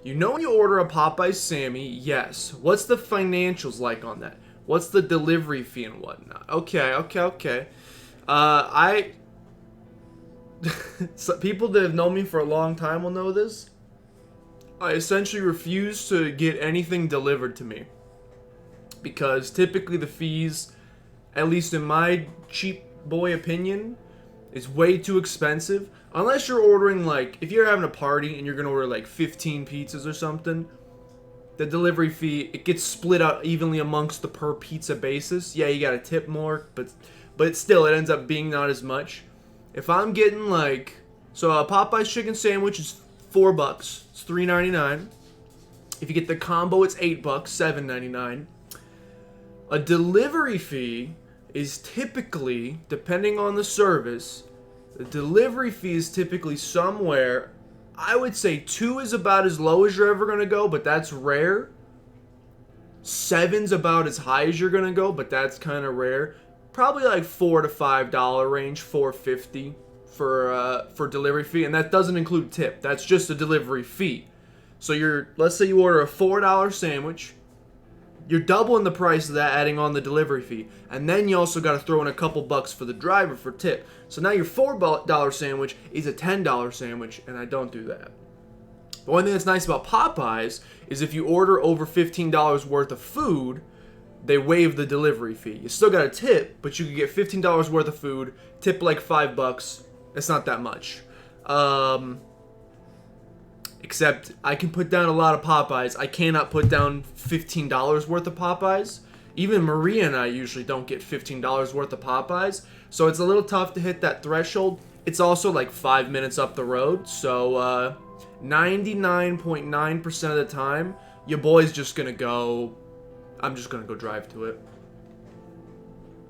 You know when you order a Popeye Sammy, yes. What's the financials like on that? What's the delivery fee and whatnot? Okay. I so people that have known me for a long time will know this. I essentially refuse to get anything delivered to me because typically the fees, at least in my cheap boy opinion, is way too expensive. Unless you're ordering, like, if you're having a party and you're gonna order like 15 pizzas or something, the delivery fee, it gets split out evenly amongst the per pizza basis. Yeah, you gotta tip more, but still, it ends up being not as much. If I'm getting like, so a Popeye's chicken sandwich is $4. It's $3.99. If you get the combo, it's $8, $7.99. A delivery fee is typically, depending on the service, the delivery fee is typically somewhere, I would say 2 is about as low as you're ever going to go, but that's rare. 7's about as high as you're going to go, but that's kind of rare. Probably like $4 to $5 range, $4.50 for delivery fee, and that doesn't include tip. That's just a delivery fee. So let's say you order a $4 sandwich, you're doubling the price of that, adding on the delivery fee, and then you also got to throw in a couple bucks for the driver for tip. So now your $4 sandwich is a $10 sandwich, and I don't do that. But one thing that's nice about Popeyes is if you order over $15 worth of food, they waive the delivery fee. You still got a tip, but you can get $15 worth of food, tip like $5. It's not that much. Except I can put down a lot of Popeyes. I cannot put down $15 worth of Popeyes. Even Maria and I usually don't get $15 worth of Popeyes. So it's a little tough to hit that threshold. It's also like 5 minutes up the road. So 99.9% of the time, your boy's just going to go, I'm just going to go drive to it.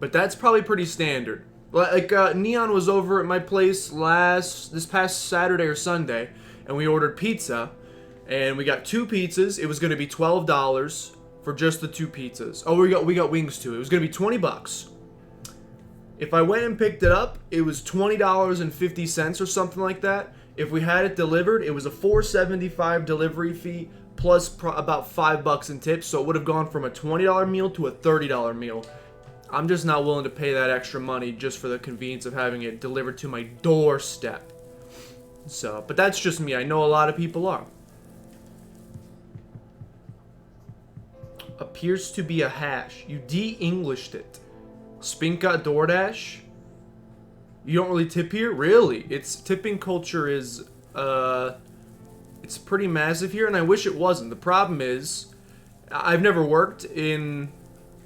But that's probably pretty standard. Like Neon was over at my place this past Saturday or Sunday, and we ordered pizza, and we got 2 pizzas. It was going to be $12 for just the 2 pizzas. Oh, we got wings too. It was going to be $20. If I went and picked it up, it was $20.50 or something like that. If we had it delivered, it was a $4.75 delivery fee plus about $5 in tips, so it would have gone from a $20 meal to a $30 meal. I'm just not willing to pay that extra money just for the convenience of having it delivered to my doorstep. So, but that's just me. I know a lot of people are. Appears to be a hash. You de-Englished it. Spinka DoorDash? You don't really tip here? Really? It's tipping culture is, it's pretty massive here, and I wish it wasn't. The problem is, I've never worked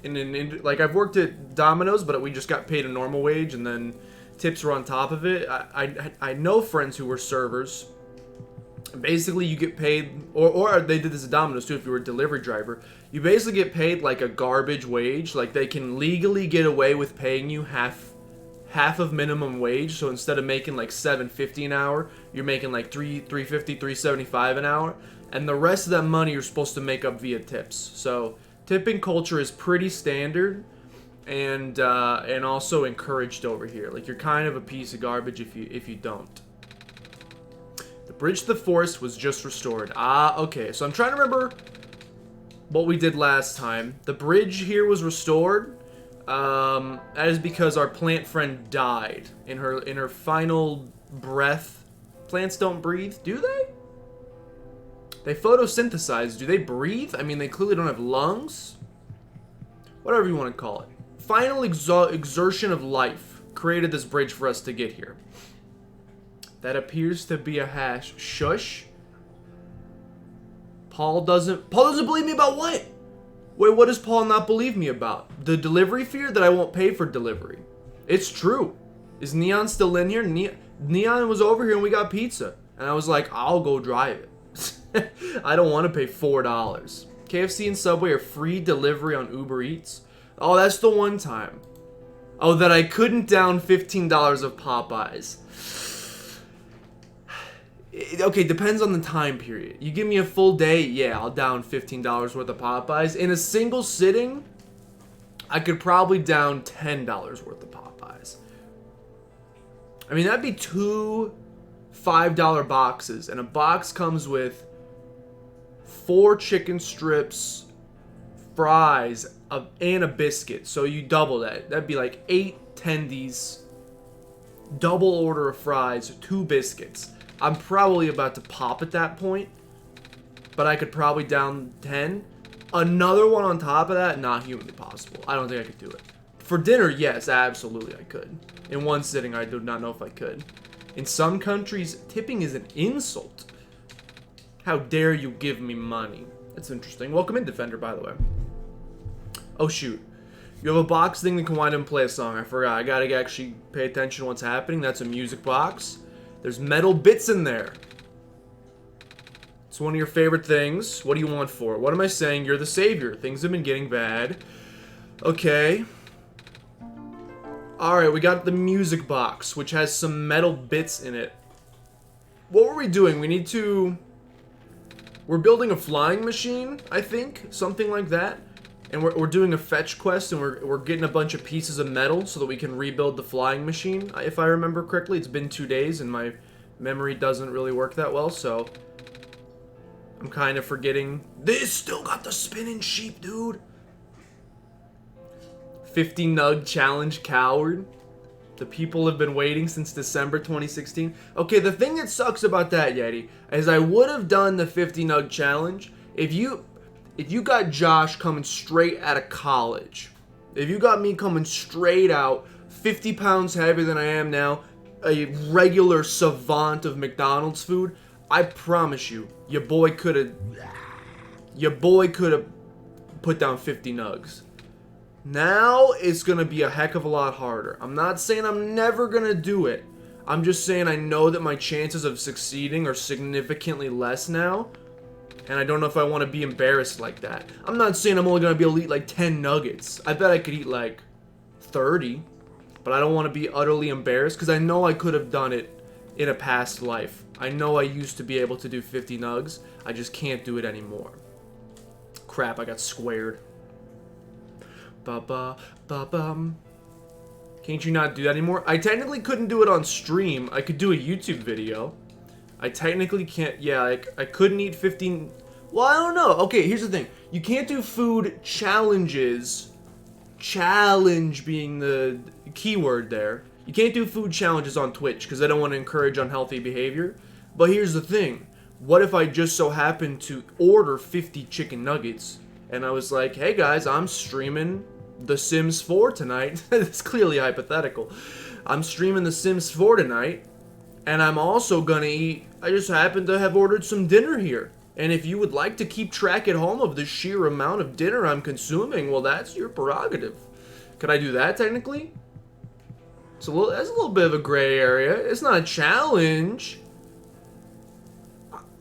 like I've worked at Domino's, but we just got paid a normal wage, and then tips were on top of it. I know friends who were servers. Basically, you get paid, or they did this at Domino's too. If you were a delivery driver, you basically get paid like a garbage wage. Like they can legally get away with paying you half of minimum wage. So instead of making like $7.50 an hour, you're making like $3.50, $3.75 an hour, and the rest of that money you're supposed to make up via tips. So tipping culture is pretty standard. And also encouraged over here. Like you're kind of a piece of garbage if you don't. The bridge to the forest was just restored. Okay. So I'm trying to remember what we did last time. The bridge here was restored. That is because our plant friend died in her final breath. Plants don't breathe, do they? They photosynthesize. Do they breathe? I mean, they clearly don't have lungs. Whatever you want to call it. Final exertion of life created this bridge for us to get here. That appears to be a hash. Shush. Paul doesn't believe me about what? Wait, what does Paul not believe me about? The delivery fee that I won't pay for delivery. It's true. Is Neon still in here? Neon was over here and we got pizza. And I was like, I'll go drive it. I don't want to pay $4. KFC and Subway are free delivery on Uber Eats. Oh, that's the one time. Oh, that I couldn't down $15 of Popeyes. Okay, depends on the time period. You give me a full day, yeah, I'll down $15 worth of Popeyes. In a single sitting, I could probably down $10 worth of Popeyes. I mean, that'd be 2 $5 boxes, and a box comes with 4 chicken strips, fries, and a biscuit. So you double that. That'd be like 8 tendies, double order of fries, 2 biscuits. I'm probably about to pop at that point, but I could probably down 10. Another one on top of that, not humanly possible. I don't think I could do it. For dinner, yes, absolutely I could. In one sitting, I do not know if I could. In some countries, tipping is an insult. How dare you give me money? That's interesting. Welcome in, Defender, by the way. Oh, shoot. You have a box thing that can wind up and play a song. I forgot. I gotta actually pay attention to what's happening. That's a music box. There's metal bits in there. It's one of your favorite things. What do you want for it? What am I saying? You're the savior. Things have been getting bad. Okay. Alright, we got the music box, which has some metal bits in it. What were we doing? We need to... We're building a flying machine, I think. Something like that. And we're doing a fetch quest, and we're getting a bunch of pieces of metal so that we can rebuild the flying machine. If I remember correctly, it's been 2 days, and my memory doesn't really work that well, so... I'm kind of forgetting. This still got the spinning sheep, dude. 50 nug challenge, coward. The people have been waiting since December 2016. Okay, the thing that sucks about that, Yeti, is I would have done the 50 nug challenge if you got Josh coming straight out of college. If you got me coming straight out, 50 pounds heavier than I am now, a regular savant of McDonald's food, I promise you, your boy could have put down 50 nugs. Now it's gonna be a heck of a lot harder. I'm not saying I'm never gonna do it. I'm just saying I know that my chances of succeeding are significantly less now. And I don't know if I want to be embarrassed like that. I'm not saying I'm only gonna be able to eat like 10 nuggets. I bet I could eat like 30. But I don't want to be utterly embarrassed because I know I could have done it in a past life. I know I used to be able to do 50 nugs. I just can't do it anymore. Crap, I got squared. Ba-ba-ba-bum. Can't you not do that anymore? I technically couldn't do it on stream. I could do a YouTube video. I technically can't... Yeah, I couldn't eat 15... Well, I don't know. Okay, here's the thing. You can't do food challenges. Challenge being the keyword there. You can't do food challenges on Twitch because I don't want to encourage unhealthy behavior. But here's the thing. What if I just so happened to order 50 chicken nuggets and I was like, hey guys, I'm streaming The Sims 4 tonight. It's clearly hypothetical. I'm streaming The Sims 4 tonight and I'm also gonna eat, I just happen to have ordered some dinner here. And if you would like to keep track at home of the sheer amount of dinner I'm consuming, well, that's your prerogative. Could I do that technically? That's a little bit of a gray area. It's not a challenge.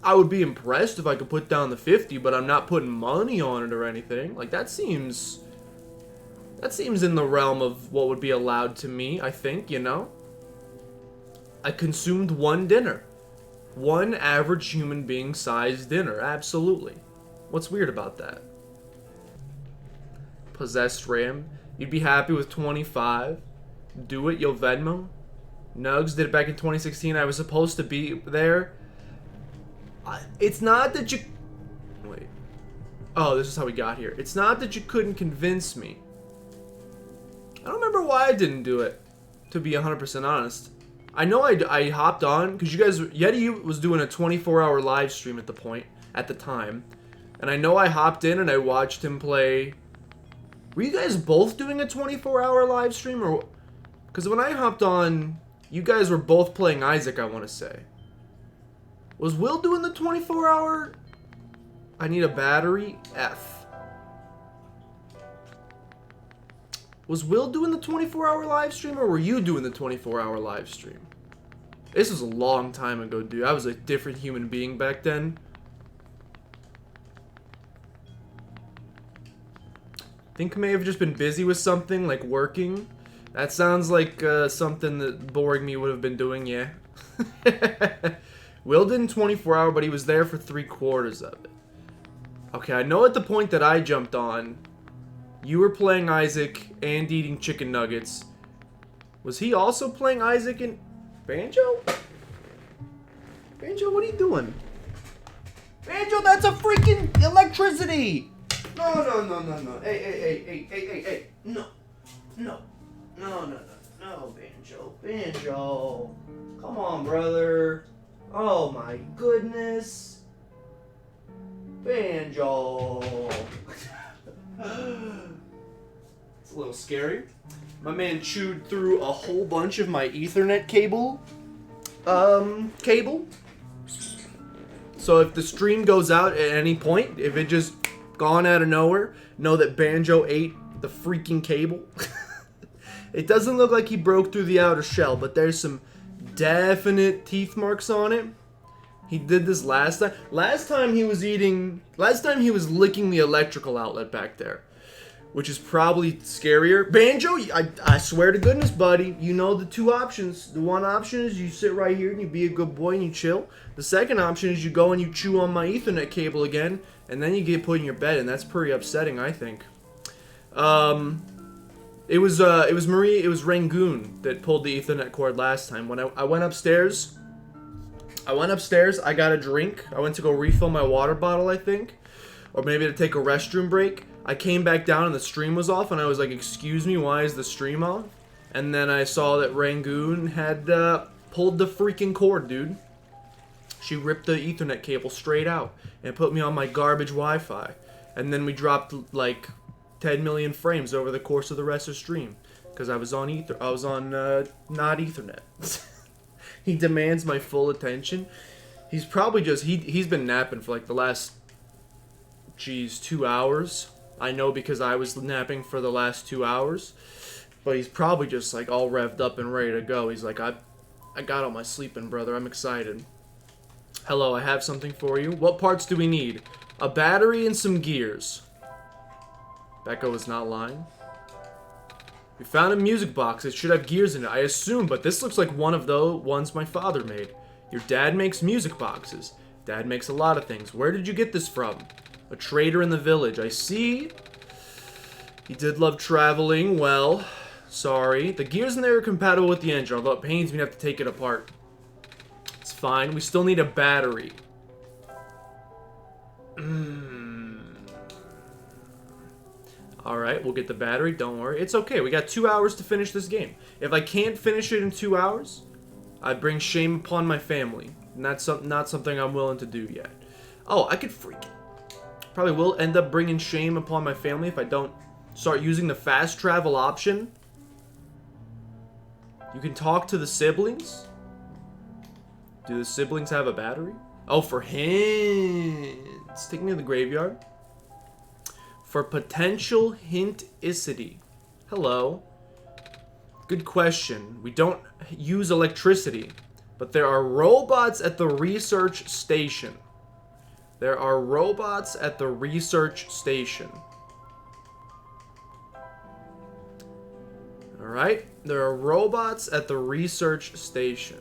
I would be impressed if I could put down the 50, but I'm not putting money on it or anything. Like, that seems in the realm of what would be allowed to me, I think, you know? I consumed one dinner. One average human being sized dinner, absolutely. What's weird about that? Possessed RAM. You'd be happy with 25. Do it, you'll Venmo. Nugs did it back in 2016. I was supposed to be there. It's not that you... Wait. Oh, this is how we got here. It's not that you couldn't convince me. I don't remember why I didn't do it, to be 100% honest. I know I hopped on, because you guys... Yeti was doing a 24-hour live stream at the time. And I know I hopped in and I watched him play... Were you guys both doing a 24-hour live stream? Or... Because when I hopped on, you guys were both playing Isaac, I want to say. Was Will doing the 24-hour? I need a battery. F. Was Will doing the 24-hour live stream, or were you doing the 24-hour live stream? This was a long time ago, dude. I was a different human being back then. Think I may have just been busy with something, like working. That sounds like something that Boring Me would have been doing, yeah. Will didn't 24-hour, but he was there for 3/4 of it. Okay, I know at the point that I jumped on, you were playing Isaac and eating chicken nuggets. Was he also playing Isaac and... Banjo? Banjo, what are you doing? Banjo, that's a freaking electricity! No. Hey. No, Banjo. Come on, brother. Oh my goodness. Banjo. It's a little scary. My man chewed through a whole bunch of my Ethernet cable. So if the stream goes out at any point, if it just gone out of nowhere, know that Banjo ate the freaking cable. It doesn't look like he broke through the outer shell, but there's some definite teeth marks on it. He did this last time. Last time he was licking the electrical outlet back there, which is probably scarier. Banjo, I swear to goodness, buddy, you know the two options. The one option is you sit right here and you be a good boy and you chill. The second option is you go and you chew on my Ethernet cable again, and then you get put in your bed, and that's pretty upsetting, I think. It was Rangoon that pulled the Ethernet cord last time. When I went upstairs, I got a drink. I went to go refill my water bottle, I think, or maybe to take a restroom break. I came back down and the stream was off, and I was like, excuse me, why is the stream off? And then I saw that Rangoon had pulled the freaking cord, dude. She ripped the Ethernet cable straight out and put me on my garbage Wi-Fi. And then we dropped like 10 million frames over the course of the rest of the stream because I was on not Ethernet. He demands my full attention. He's probably just he's been napping for like the last 2 hours. I know because I was napping for the last 2 hours. But he's probably just like all revved up and ready to go. He's like, I got all my sleeping, brother. I'm excited. Hello, I have something for you. What parts do we need? A battery and some gears. Becca was not lying. We found a music box. It should have gears in it, I assume, but this looks like one of the ones my father made. Your dad makes music boxes. Dad makes a lot of things. Where did you get this from? A trader in the village. I see. He did love traveling. Well, sorry. The gears in there are compatible with the engine, although it pains me to have to take it apart. It's fine. We still need a battery. Alright, we'll get the battery. Don't worry. It's okay. We got 2 hours to finish this game. If I can't finish it in 2 hours, I bring shame upon my family. And that's not something I'm willing to do yet. Oh, I could probably will end up bringing shame upon my family if I don't start using the fast travel option. You can talk to the siblings. Do the siblings have a battery? Oh, for hints. Take me to the graveyard. For potential hinticity. Hello. Good question. We don't use electricity, but there are robots at the research station. There are robots at the research station. Alright, there are robots at the research station.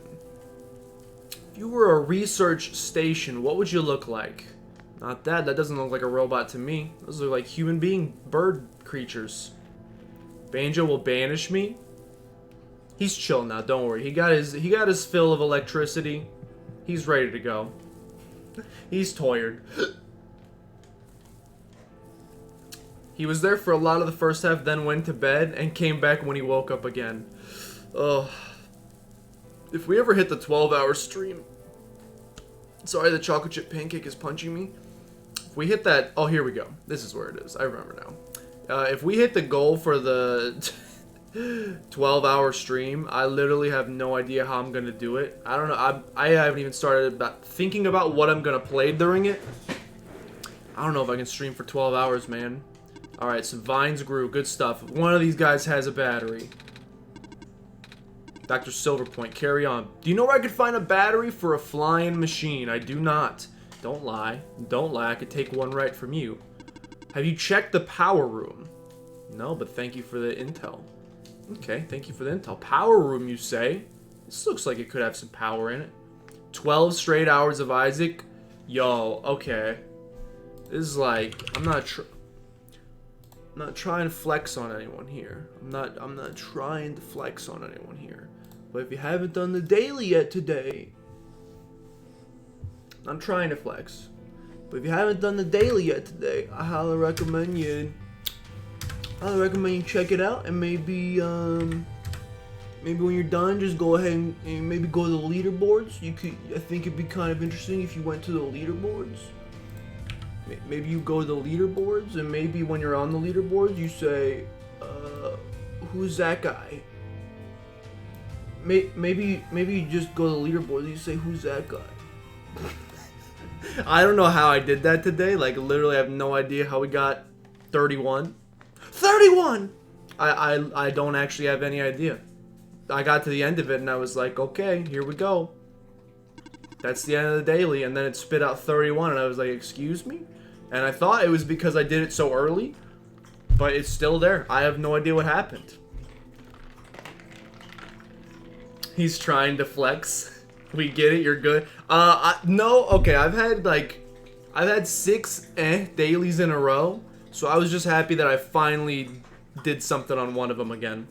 If you were a research station, what would you look like? Not that. That doesn't look like a robot to me. Those look like human being bird creatures. Banjo will banish me. He's chill now, don't worry. He got his fill of electricity. He's ready to go. He's tired. He was there for a lot of the first half, then went to bed, and came back when he woke up again. Ugh. If we ever hit the 12-hour stream... Sorry, the chocolate chip pancake is punching me. If we hit that... Oh, here we go. This is where it is. I remember now. If we hit the goal for the 12-hour stream, I literally have no idea how I'm going to do it. I don't know. I haven't even started thinking about what I'm going to play during it. I don't know if I can stream for 12 hours, man. Alright, so vines grew. Good stuff. One of these guys has a battery. Dr. Silverpoint, carry on. Do you know where I could find a battery for a flying machine? I do not. Don't lie. Don't lie. I could take one right from you. Have you checked the power room? No, but thank you for the intel. Okay, thank you for the intel. Power room, you say? This looks like it could have some power in it. 12 straight hours of Isaac? Yo, okay. This is like... I'm not trying to flex on anyone here. I'm not trying to flex on anyone here. But if you haven't done the daily yet today, I'm trying to flex. But if you haven't done the daily yet today, I highly recommend you check it out, and maybe when you're done, just go ahead and maybe go to the leaderboards. I think it'd be kind of interesting if you went to the leaderboards. Maybe you go to the leaderboards, and maybe when you're on the leaderboards, you say, who's that guy? Maybe you just go to the leaderboards and you say, who's that guy? I don't know how I did that today. Like, literally, I have no idea how we got 31. 31! I don't actually have any idea. I got to the end of it and I was like, okay, here we go. That's the end of the daily, and then it spit out 31, and I was like, excuse me? And I thought it was because I did it so early, but it's still there. I have no idea what happened. He's trying to flex. We get it, you're good. No, okay, I've had 6 dailies in a row, so I was just happy that I finally did something on one of them again.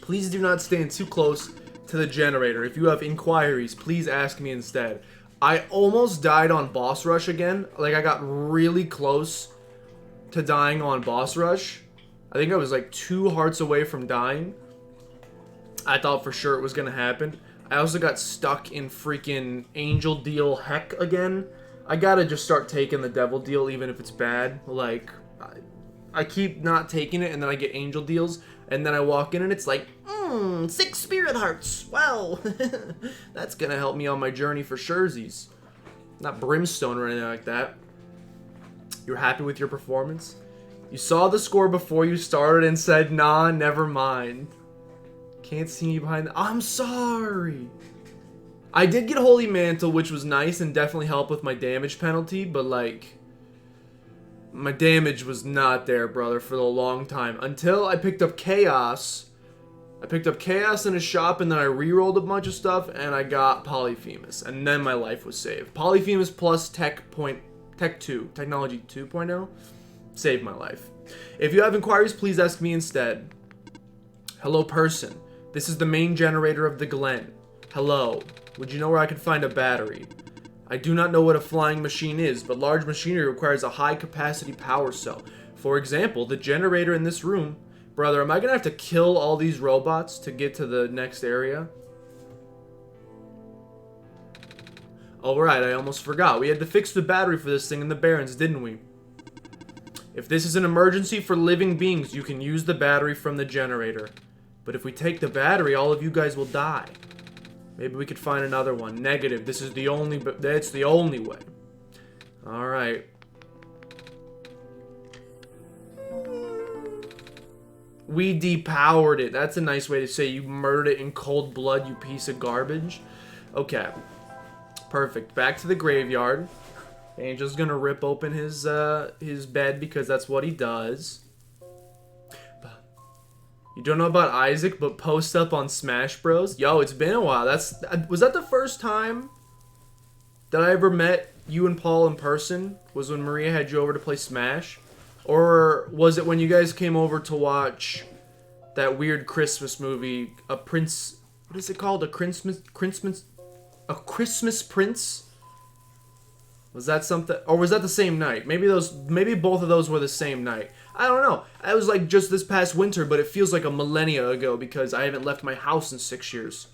Please do not stand too close to the generator. If you have inquiries, please ask me instead. I almost died on boss rush again. Like, I got really close to dying on boss rush. I think I was like 2 hearts away from dying. I thought for sure it was gonna happen. I also got stuck in freaking angel deal heck again. I gotta just start taking the devil deal even if it's bad. Like, I keep not taking it, and then I get angel deals, and then I walk in and it's like, 6 spirit hearts. Wow. That's gonna help me on my journey for surezies. Not brimstone or anything like that. You're happy with your performance? You saw the score before you started and said, nah, never mind. Can't see me behind the... I'm sorry. I did get Holy Mantle, which was nice and definitely helped with my damage penalty, but like... my damage was not there, brother, for a long time. Until I picked up Chaos. I picked up Chaos in a shop, and then I re-rolled a bunch of stuff, and I got Polyphemus. And then my life was saved. Polyphemus plus Technology 2.0 saved my life. If you have inquiries, please ask me instead. Hello, person. This is the main generator of the Glen. Hello. Would you know where I could find a battery? I do not know what a flying machine is, but large machinery requires a high-capacity power cell. For example, the generator in this room... Brother, am I going to have to kill all these robots to get to the next area? Alright, I almost forgot. We had to fix the battery for this thing in the Barrens, didn't we? If this is an emergency for living beings, you can use the battery from the generator. But if we take the battery, all of you guys will die. Maybe we could find another one. Negative. This is the only... That's the only way. Alright. We depowered it. That's a nice way to say you murdered it in cold blood, you piece of garbage. Okay. Perfect. Back to the graveyard. Angel's gonna rip open his bed because that's what he does. You don't know about Isaac, but post up on Smash Bros? Yo, it's been a while. Was that the first time that I ever met you and Paul in person? Was when Maria had you over to play Smash? Or was it when you guys came over to watch that weird Christmas movie, what is it called? A Christmas Prince? Was that something, or was that the same night? Maybe both of those were the same night. I don't know. It was like just this past winter, but it feels like a millennia ago because I haven't left my house in 6 years.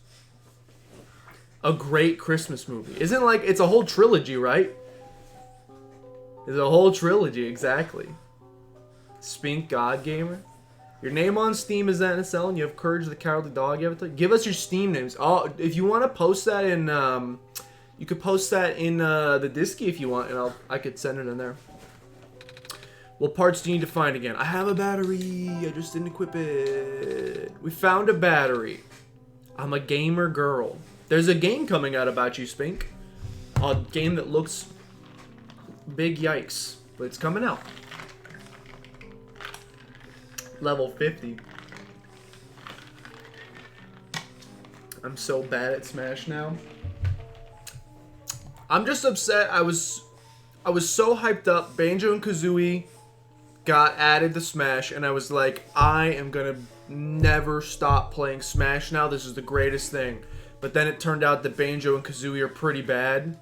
A great Christmas movie. Isn't like, it's a whole trilogy, right? It's a whole trilogy, exactly. Spink God Gamer. Your name on Steam is NSL, and you have Courage the Cowardly Dog avatar. Give us your Steam names. Oh, if you want to post that in, you could post that in the Disky if you want, and I could send it in there. What parts do you need to find again? I have a battery. I just didn't equip it. We found a battery. I'm a gamer girl. There's a game coming out about you, Spink. A game that looks big yikes, but it's coming out. Level 50. I'm so bad at Smash now. I'm just upset. I was so hyped up. Banjo and Kazooie got added to Smash, and I was like, I am gonna never stop playing Smash now. This is the greatest thing. But then it turned out that Banjo and Kazooie are pretty bad.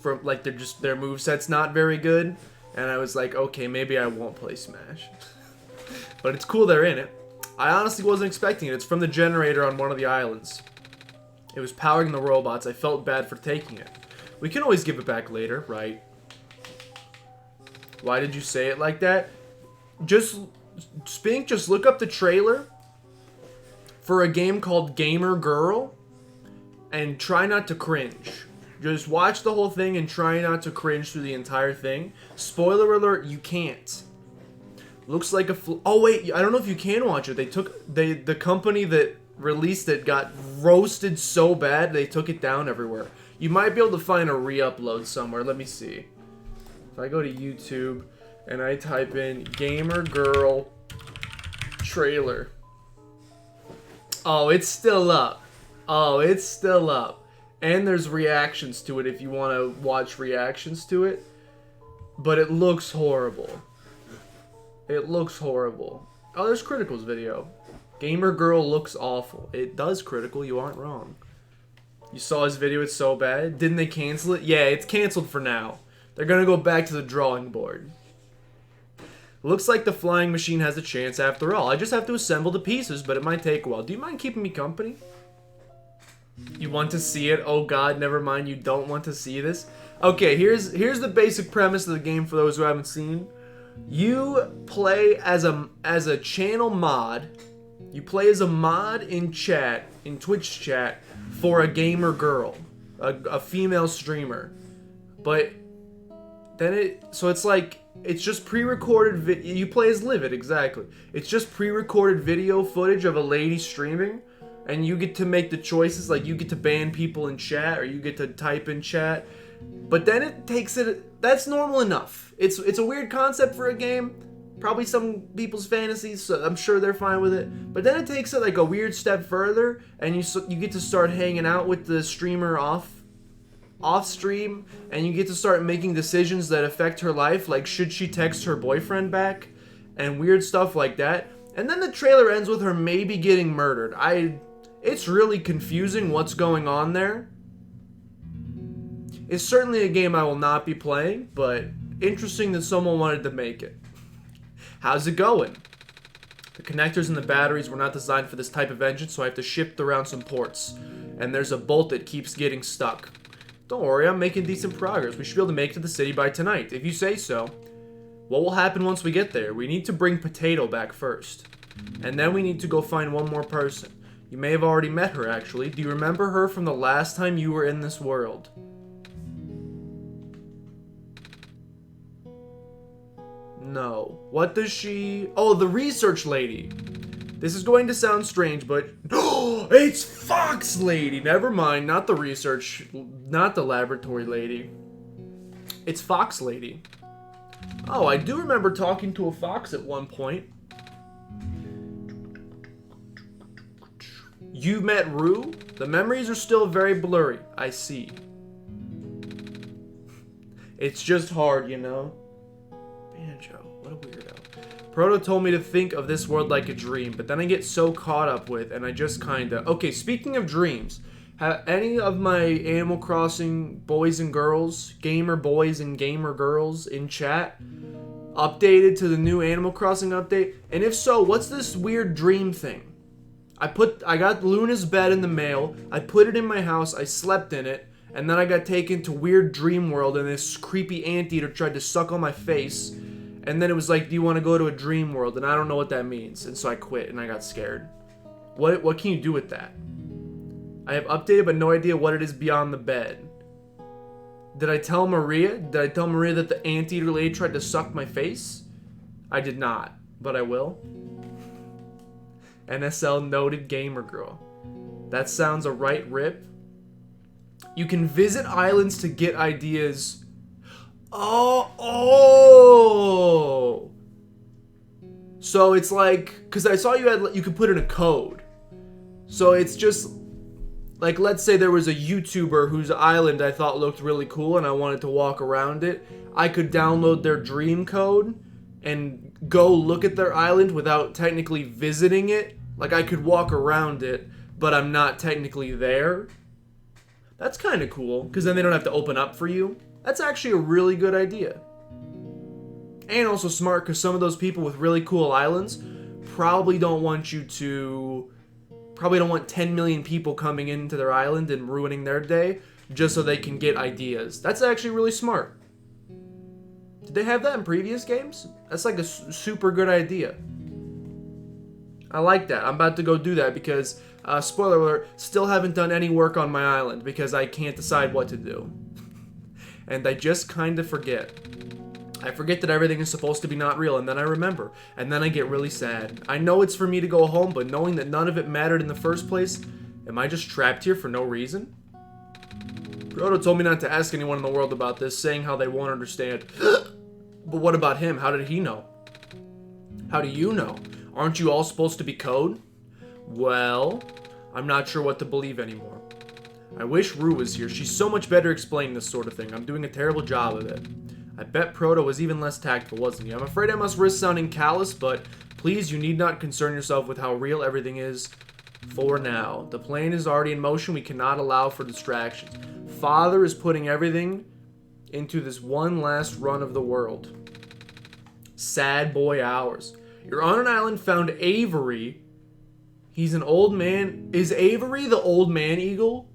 from like their moveset's not very good, and I was like, okay, maybe I won't play Smash. But it's cool they're in it. I honestly wasn't expecting it. It's from the generator on one of the islands. It was powering the robots. I felt bad for taking it. We can always give it back later, right? Why did you say it like that? Spink, just look up the trailer for a game called Gamer Girl and try not to cringe. Just watch the whole thing and try not to cringe through the entire thing. Spoiler alert, you can't. Looks like a oh wait, I don't know if you can watch it. The company that released it got roasted so bad they took it down everywhere. You might be able to find a re-upload somewhere. Let me see. If I go to YouTube and I type in Gamer Girl trailer. Oh, it's still up. Oh, it's still up. And there's reactions to it if you want to watch reactions to it. But it looks horrible. It looks horrible. Oh, there's Critical's video. Gamer Girl looks awful. It does, Critical. You aren't wrong. You saw his video. It's so bad. Didn't they cancel it? Yeah, it's canceled for now. They're going to go back to the drawing board. Looks like the flying machine has a chance after all. I just have to assemble the pieces, but it might take a while. Do you mind keeping me company? You want to see it? Oh god, never mind. You don't want to see this? Okay, here's the basic premise of the game for those who haven't seen. You play as a channel mod. You play as a mod in chat, in Twitch chat, for a gamer girl, a female streamer. But then so it's like, it's just pre-recorded you play as Livid, exactly. It's just pre-recorded video footage of a lady streaming, and you get to make the choices, like you get to ban people in chat, or you get to type in chat. But then it takes it, that's normal enough. It's a weird concept for a game, probably some people's fantasies, so I'm sure they're fine with it. But then it takes it like a weird step further, and you get to start hanging out with the streamer off stream, and you get to start making decisions that affect her life, like should she text her boyfriend back, and weird stuff like that. And then the trailer ends with her maybe getting murdered. It's really confusing what's going on there. It's certainly a game I will not be playing, but interesting that someone wanted to make it. How's it going? The connectors and the batteries were not designed for this type of engine, so I have to shift around some ports. And there's a bolt that keeps getting stuck. Don't worry, I'm making decent progress. We should be able to make it to the city by tonight, if you say so. What will happen once we get there? We need to bring Potato back first. And then we need to go find one more person. You may have already met her, actually. Do you remember her from the last time you were in this world? No. What does she... Oh, the research lady. This is going to sound strange, but... Oh, it's Fox Lady! Never mind, not the research... Not the laboratory lady. It's Fox Lady. Oh, I do remember talking to a fox at one point. You met Rue? The memories are still very blurry. I see. It's just hard, you know? Banjo, what a weirdo. Proto told me to think of this world like a dream, but then I get so caught up with, and I just kinda... Okay, speaking of dreams, have any of my Animal Crossing boys and girls, gamer boys and gamer girls in chat, updated to the new Animal Crossing update? And if so, what's this weird dream thing? I got Luna's bed in the mail, I put it in my house, I slept in it, and then I got taken to weird dream world, and this creepy anteater tried to suck on my face, and then it was like, do you want to go to a dream world? And I don't know what that means, and so I quit, and I got scared. What can you do with that? I have updated, but no idea what it is beyond the bed. Did I tell Maria? Did I tell Maria that the anteater lady tried to suck my face? I did not, but I will. NSL noted gamer girl. That sounds a right rip. You can visit islands to get ideas. Oh. So it's like, because I saw you could put in a code. So it's just like, let's say there was a YouTuber whose island I thought looked really cool and I wanted to walk around it. I could download their dream code and go look at their island without technically visiting it. Like, I could walk around it, but I'm not technically there. That's kind of cool, because then they don't have to open up for you. That's actually a really good idea. And also smart, because some of those people with really cool islands probably don't want 10 million people coming into their island and ruining their day just so they can get ideas. That's actually really smart. Did they have that in previous games? That's like a super good idea. I like that. I'm about to go do that because, spoiler alert, still haven't done any work on my island because I can't decide what to do. And I just kind of forget. I forget that everything is supposed to be not real, and then I remember. And then I get really sad. I know it's for me to go home, but knowing that none of it mattered in the first place, am I just trapped here for no reason? Proto told me not to ask anyone in the world about this, saying how they won't understand. But what about him? How did he know? How do you know? Aren't you all supposed to be code? Well, I'm not sure what to believe anymore. I wish Rue was here. She's so much better explaining this sort of thing. I'm doing a terrible job of it. I bet Proto was even less tactful, wasn't he? I'm afraid I must risk sounding callous, but please, you need not concern yourself with how real everything is for now. The plane is already in motion. We cannot allow for distractions. Father is putting everything into this one last run of the world. Sad boy hours. You're on an island found Avery. He's an old man. Is Avery the old man eagle?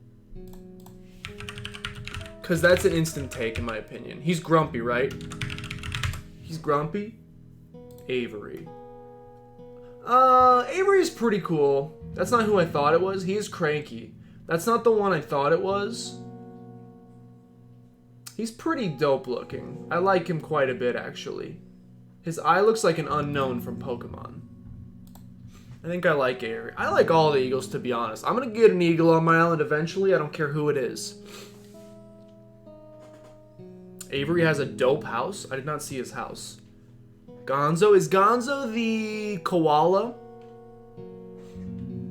Because that's an instant take, in my opinion. He's grumpy, right? He's grumpy? Avery. Avery's pretty cool. That's not who I thought it was. He is cranky. That's not the one I thought it was. He's pretty dope looking. I like him quite a bit, actually. His eye looks like an unknown from Pokemon. I think I like Avery. I like all the eagles, to be honest. I'm going to get an eagle on my island eventually. I don't care who it is. Avery has a dope house. I did not see his house. Gonzo. Is Gonzo the koala?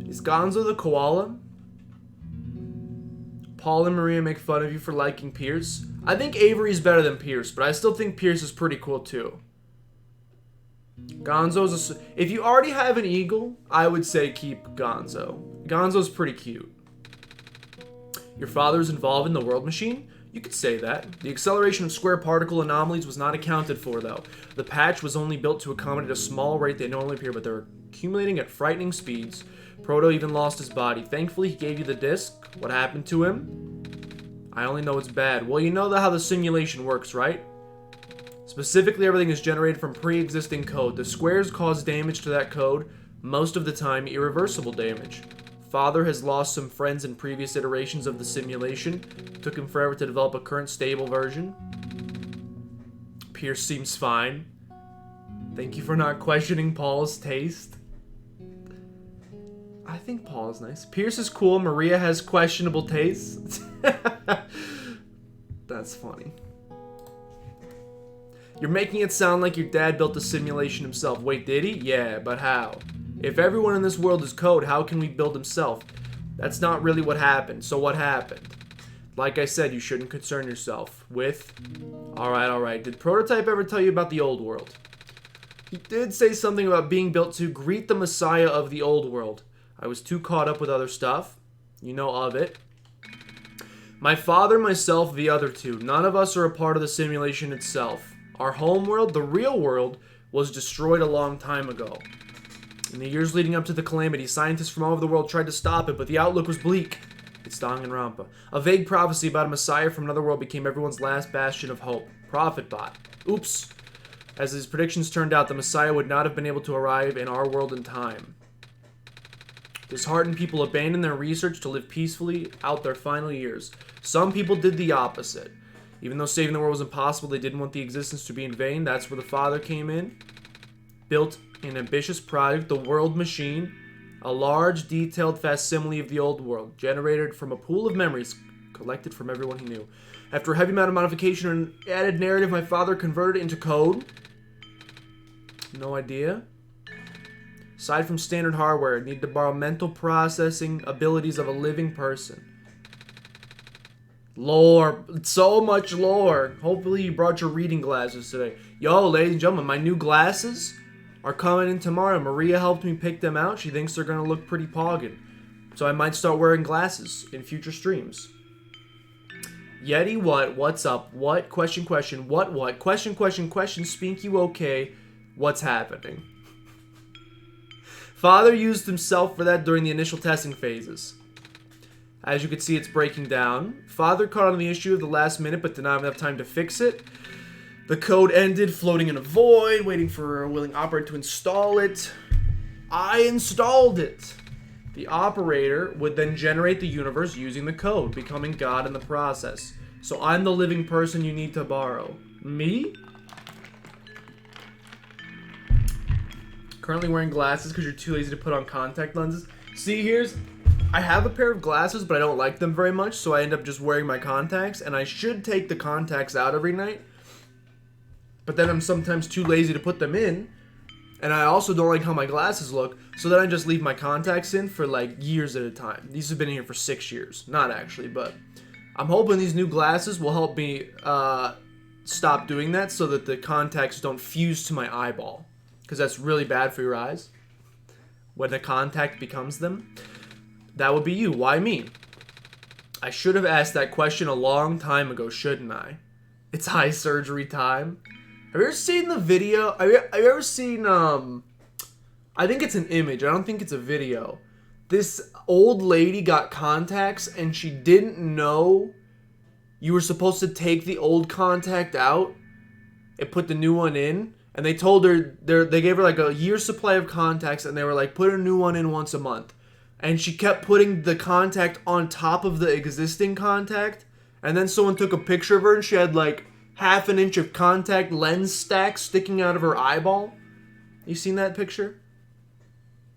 Is Gonzo the koala? Paul and Maria make fun of you for liking Pierce. I think Avery's better than Pierce, but I still think Pierce is pretty cool too. Gonzo's a... If you already have an eagle, I would say keep Gonzo. Gonzo's pretty cute. Your father's involved in the world machine? You could say that. The acceleration of square particle anomalies was not accounted for, though. The patch was only built to accommodate a small rate they normally appear, but they're accumulating at frightening speeds. Proto even lost his body. Thankfully, he gave you the disc. What happened to him? I only know it's bad. Well, you know how the simulation works, right? Specifically, everything is generated from pre-existing code. The squares cause damage to that code, most of the time irreversible damage. Father has lost some friends in previous iterations of the simulation. Took him forever to develop a current stable version. Pierce seems fine. Thank you for not questioning Paul's taste. I think Paul is nice. Pierce is cool. Maria has questionable tastes. That's funny. You're making it sound like your dad built the simulation himself. Wait, did he? Yeah, but how? If everyone in this world is code, how can we build himself? That's not really what happened. So what happened? Like I said, you shouldn't concern yourself with... Alright. Did Prototype ever tell you about the old world? He did say something about being built to greet the Messiah of the old world. I was too caught up with other stuff. You know of it. My father, myself, the other two. None of us are a part of the simulation itself. Our home world, the real world, was destroyed a long time ago. In the years leading up to the calamity, scientists from all over the world tried to stop it, but the outlook was bleak. It's Danganronpa. A vague prophecy about a messiah from another world became everyone's last bastion of hope. Prophet bot. Oops. As his predictions turned out, the messiah would not have been able to arrive in our world in time. Disheartened people abandoned their research to live peacefully out their final years. Some people did the opposite. Even though saving the world was impossible, they didn't want the existence to be in vain. That's where the father came in. Built an ambitious project, the World Machine, a large, detailed facsimile of the old world, generated from a pool of memories collected from everyone he knew. After a heavy amount of modification and added narrative, my father converted it into code. No idea. Aside from standard hardware, need to borrow mental processing abilities of a living person. Lore. So much lore. Hopefully you brought your reading glasses today. Yo, ladies and gentlemen, my new glasses are coming in tomorrow. Maria helped me pick them out. She thinks they're going to look pretty poggin. So I might start wearing glasses in future streams. Yeti, what? What's up? What? Question, question. What? Question, question, question. Spink, you okay? What's happening? Father used himself for that during the initial testing phases. As you can see, it's breaking down. Father caught on the issue of the last minute, but did not have enough time to fix it. The code ended, floating in a void, waiting for a willing operator to install it. I installed it. The operator would then generate the universe using the code, becoming God in the process. So I'm the living person you need to borrow. Me? Currently wearing glasses because you're too lazy to put on contact lenses. See, I have a pair of glasses, but I don't like them very much, so I end up just wearing my contacts, and I should take the contacts out every night. But then I'm sometimes too lazy to put them in, and I also don't like how my glasses look, so then I just leave my contacts in for like years at a time. These have been in here for 6 years. Not actually, but I'm hoping these new glasses will help me stop doing that so that the contacts don't fuse to my eyeball. Because that's really bad for your eyes. When the contact becomes them. That would be you. Why me? I should have asked that question a long time ago, shouldn't I? It's eye surgery time. Have you ever seen the video? Have you ever seen, I think it's an image. I don't think it's a video. This old lady got contacts and she didn't know you were supposed to take the old contact out and put the new one in. And they told her, they gave her like a year's supply of contacts, and they were like, put a new one in once a month. And she kept putting the contact on top of the existing contact. And then someone took a picture of her, and she had like half an inch of contact lens stack sticking out of her eyeball. You seen that picture?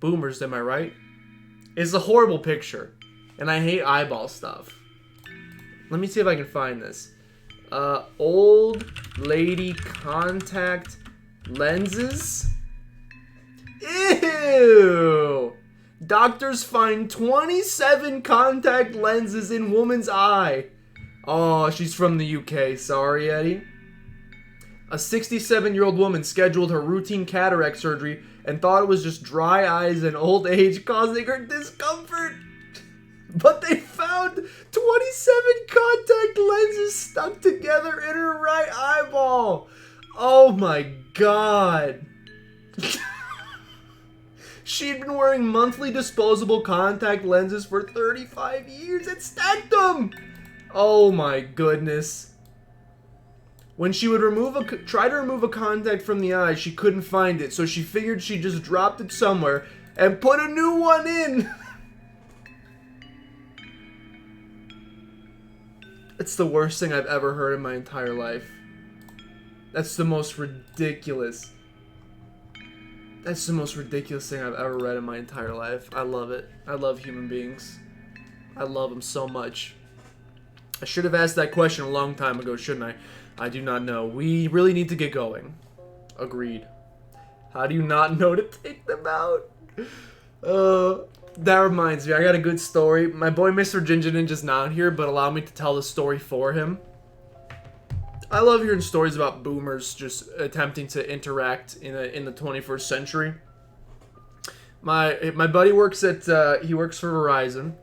Boomers, am I right? It's a horrible picture. And I hate eyeball stuff. Let me see if I can find this. Old lady contact lenses? Ew! Doctors find 27 contact lenses in woman's eye. Oh, she's from the UK. Sorry, Eddie. A 67-year-old woman scheduled her routine cataract surgery and thought it was just dry eyes and old age causing her discomfort. But they found 27 contact lenses stuck together in her right eyeball. Oh my god. She'd been wearing monthly disposable contact lenses for 35 years and stacked them. Oh my goodness. When she would try to remove a contact from the eye, she couldn't find it, so she figured she just dropped it somewhere and put a new one in. It's the worst thing I've ever heard in my entire life. That's the most ridiculous. That's the most ridiculous thing I've ever read in my entire life. I love it. I love human beings. I love them so much. I should have asked that question a long time ago, shouldn't I? I do not know. We really need to get going. Agreed. How do you not know to take them out? That reminds me, I got a good story. My boy Mr. Ginger Ninja's not here, but allow me to tell the story for him. I love hearing stories about boomers just attempting to interact in the 21st century. My buddy works for Verizon,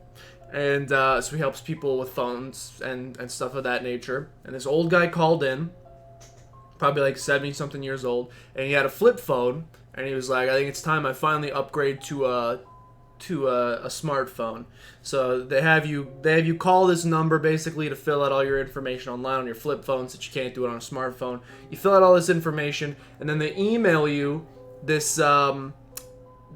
and so he helps people with phones and stuff of that nature. And this old guy called in, probably like 70-something years old, and he had a flip phone, and he was like, I think it's time I finally upgrade to a smartphone. So they have you call this number basically to fill out all your information online on your flip phone, since you can't do it on a smartphone. You fill out all this information, and then they email you this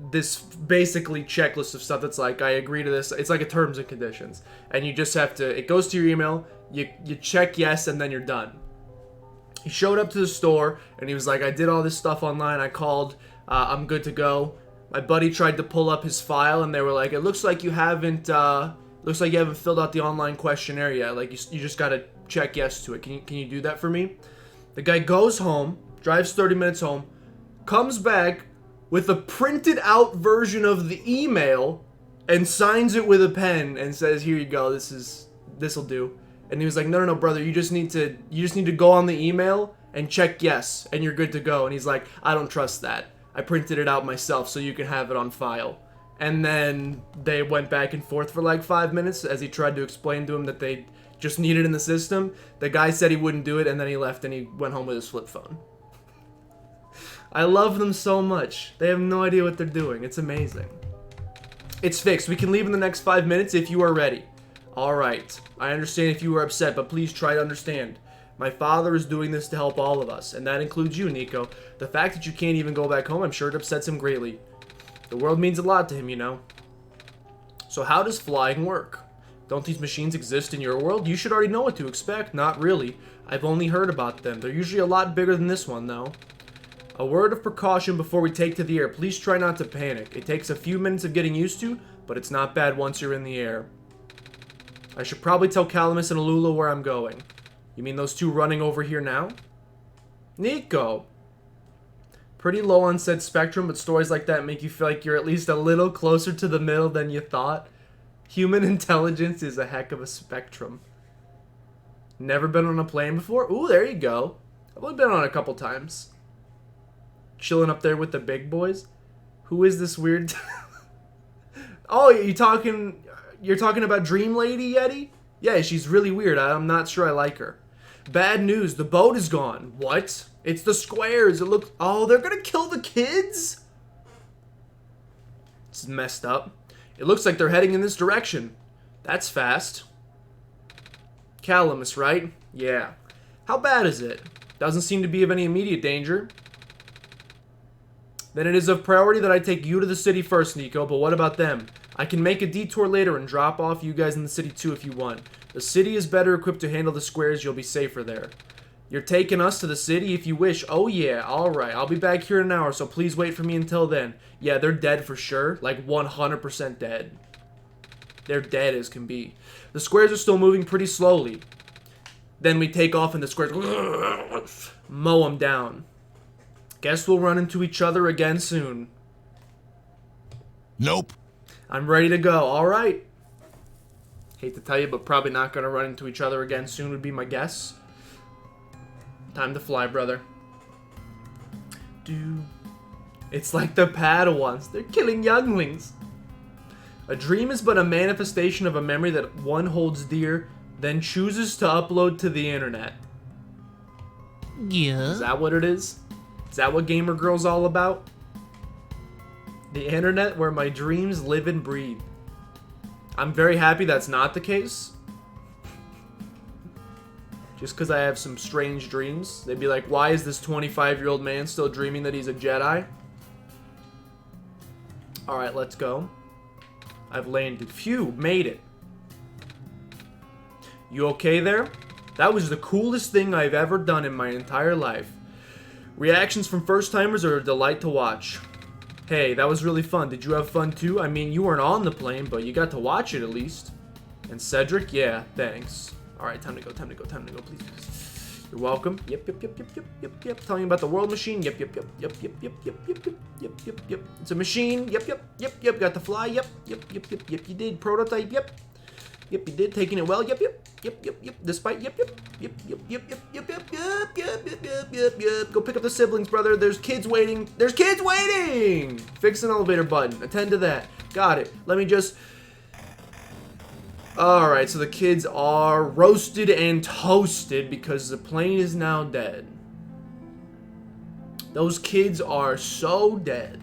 this basically checklist of stuff that's like, I agree to this. It's like a terms and conditions, and you just have to, it goes to your email, you check yes, and then you're done. He showed up to the store, and he was like, I did all this stuff online, I called, I'm good to go. My buddy tried to pull up his file, and they were like, it looks like you haven't filled out the online questionnaire yet. Like, you just gotta check yes to it. Can you do that for me? The guy goes home, drives 30 minutes home, comes back with a printed out version of the email, and signs it with a pen and says, here you go, this'll do. And he was like, no, brother, you just need to go on the email and check yes, and you're good to go. And he's like, I don't trust that. I printed it out myself so you can have it on file. And then they went back and forth for like 5 minutes as he tried to explain to him that they just needed in the system. The guy said he wouldn't do it, and then he left and he went home with his flip phone. I love them so much. They have no idea what they're doing. It's amazing. It's fixed. We can leave in the next 5 minutes if you are ready. Alright. I understand if you are upset, but please try to understand. My father is doing this to help all of us, and that includes you, Nico. The fact that you can't even go back home, I'm sure it upsets him greatly. The world means a lot to him, you know. So how does flying work? Don't these machines exist in your world? You should already know what to expect. Not really. I've only heard about them. They're usually a lot bigger than this one, though. A word of precaution before we take to the air. Please try not to panic. It takes a few minutes of getting used to, but it's not bad once you're in the air. I should probably tell Calamus and Alula where I'm going. You mean those two running over here now? Nico! Pretty low on said spectrum, but stories like that make you feel like you're at least a little closer to the middle than you thought. Human intelligence is a heck of a spectrum. Never been on a plane before? Ooh, there you go. I've only been on a couple times. Chilling up there with the big boys. Who is this weird... Oh, you're talking about Dream Lady, Yeti? Yeah, she's really weird. I'm not sure I like her. Bad news, the boat is gone. What? It's the squares. It looks... Oh, they're gonna kill the kids? This is messed up. It looks like they're heading in this direction. That's fast. Calamus, right? Yeah. How bad is it? Doesn't seem to be of any immediate danger. Then it is of priority that I take you to the city first, Nico, but what about them? I can make a detour later and drop off you guys in the city too if you want. The city is better equipped to handle the squares, you'll be safer there. You're taking us to the city if you wish. Oh yeah, alright, I'll be back here in an hour, so please wait for me until then. Yeah, they're dead for sure, like 100% dead. They're dead as can be. The squares are still moving pretty slowly. Then we take off and the squares mow them down. Guess we'll run into each other again soon. Nope. I'm ready to go. Alright. Hate to tell you, but probably not going to run into each other again soon would be my guess. Time to fly, brother. It's like the Padawans. They're killing younglings. A dream is but a manifestation of a memory that one holds dear, then chooses to upload to the internet. Yeah. Is that what it is? Is that what Gamer Girl's all about? The internet where my dreams live and breathe. I'm very happy that's not the case. Just because I have some strange dreams. They'd be like, why is this 25-year-old man still dreaming that he's a Jedi? Alright, let's go. I've landed. Phew, made it. You okay there? That was the coolest thing I've ever done in my entire life. Reactions from first-timers are a delight to watch. Hey, that was really fun. Did you have fun too? I mean, you weren't on the plane, but you got to watch it at least. And Cedric? Yeah, thanks. Alright, time to go, please. You're welcome. Yep. Telling you about the world machine. Yep. It's a machine. Yep. Got to fly. Yep. You did. Prototype. Yep, you did. Taking it well. Yep. Despite. Yep. Go pick up the siblings, brother. There's kids waiting. Fix an elevator button. Attend to that. Got it. Let me just... Alright, so the kids are roasted and toasted because the plane is now dead. Those kids are so dead.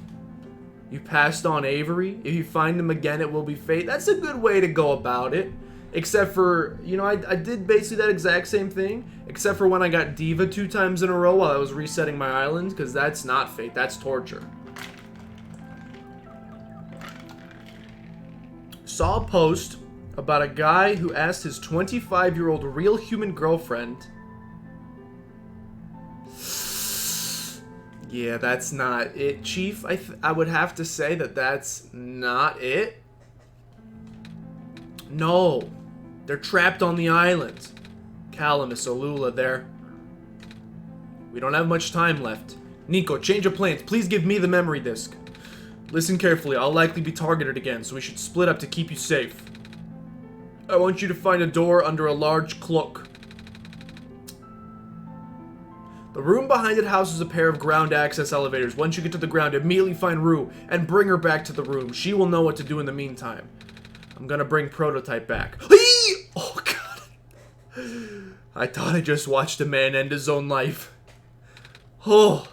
You passed on Avery. If you find them again, it will be fate. That's a good way to go about it. Except for, you know, I did basically that exact same thing. Except for when I got Diva 2 times in a row while I was resetting my island. Because that's not fate. That's torture. Saw a post about a guy who asked his 25-year-old real human girlfriend. Yeah, that's not it, Chief. I would have to say that that's not it. No. They're trapped on the island. Calamus, Alula, there. We don't have much time left. Nico, change of plans. Please give me the memory disk. Listen carefully. I'll likely be targeted again, so we should split up to keep you safe. I want you to find a door under a large cloak. The room behind it houses a pair of ground access elevators. Once you get to the ground, immediately find Rue and bring her back to the room. She will know what to do in the meantime. I'm gonna bring Prototype back. Oh, God. I thought I just watched a man end his own life. Oh.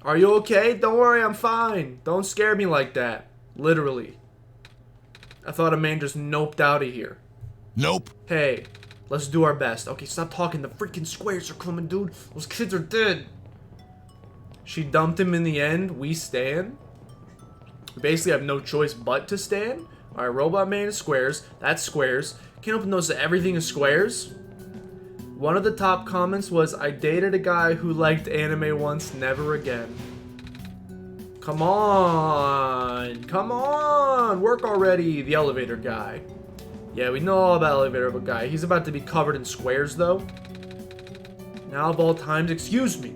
Are you okay? Don't worry, I'm fine. Don't scare me like that. Literally. I thought a man just noped out of here. Nope. Hey, let's do our best. Okay, stop talking. The freaking squares are coming, dude. Those kids are dead. She dumped him in the end. We stand. We basically have no choice but to stand. Alright, Robot Man is squares. That's squares. Can't help but notice that everything is squares. One of the top comments was, I dated a guy who liked anime once, never again. Come on. Come on. Work already. The elevator guy. Yeah, we know all about elevator guy. He's about to be covered in squares, though. Now of all times, excuse me.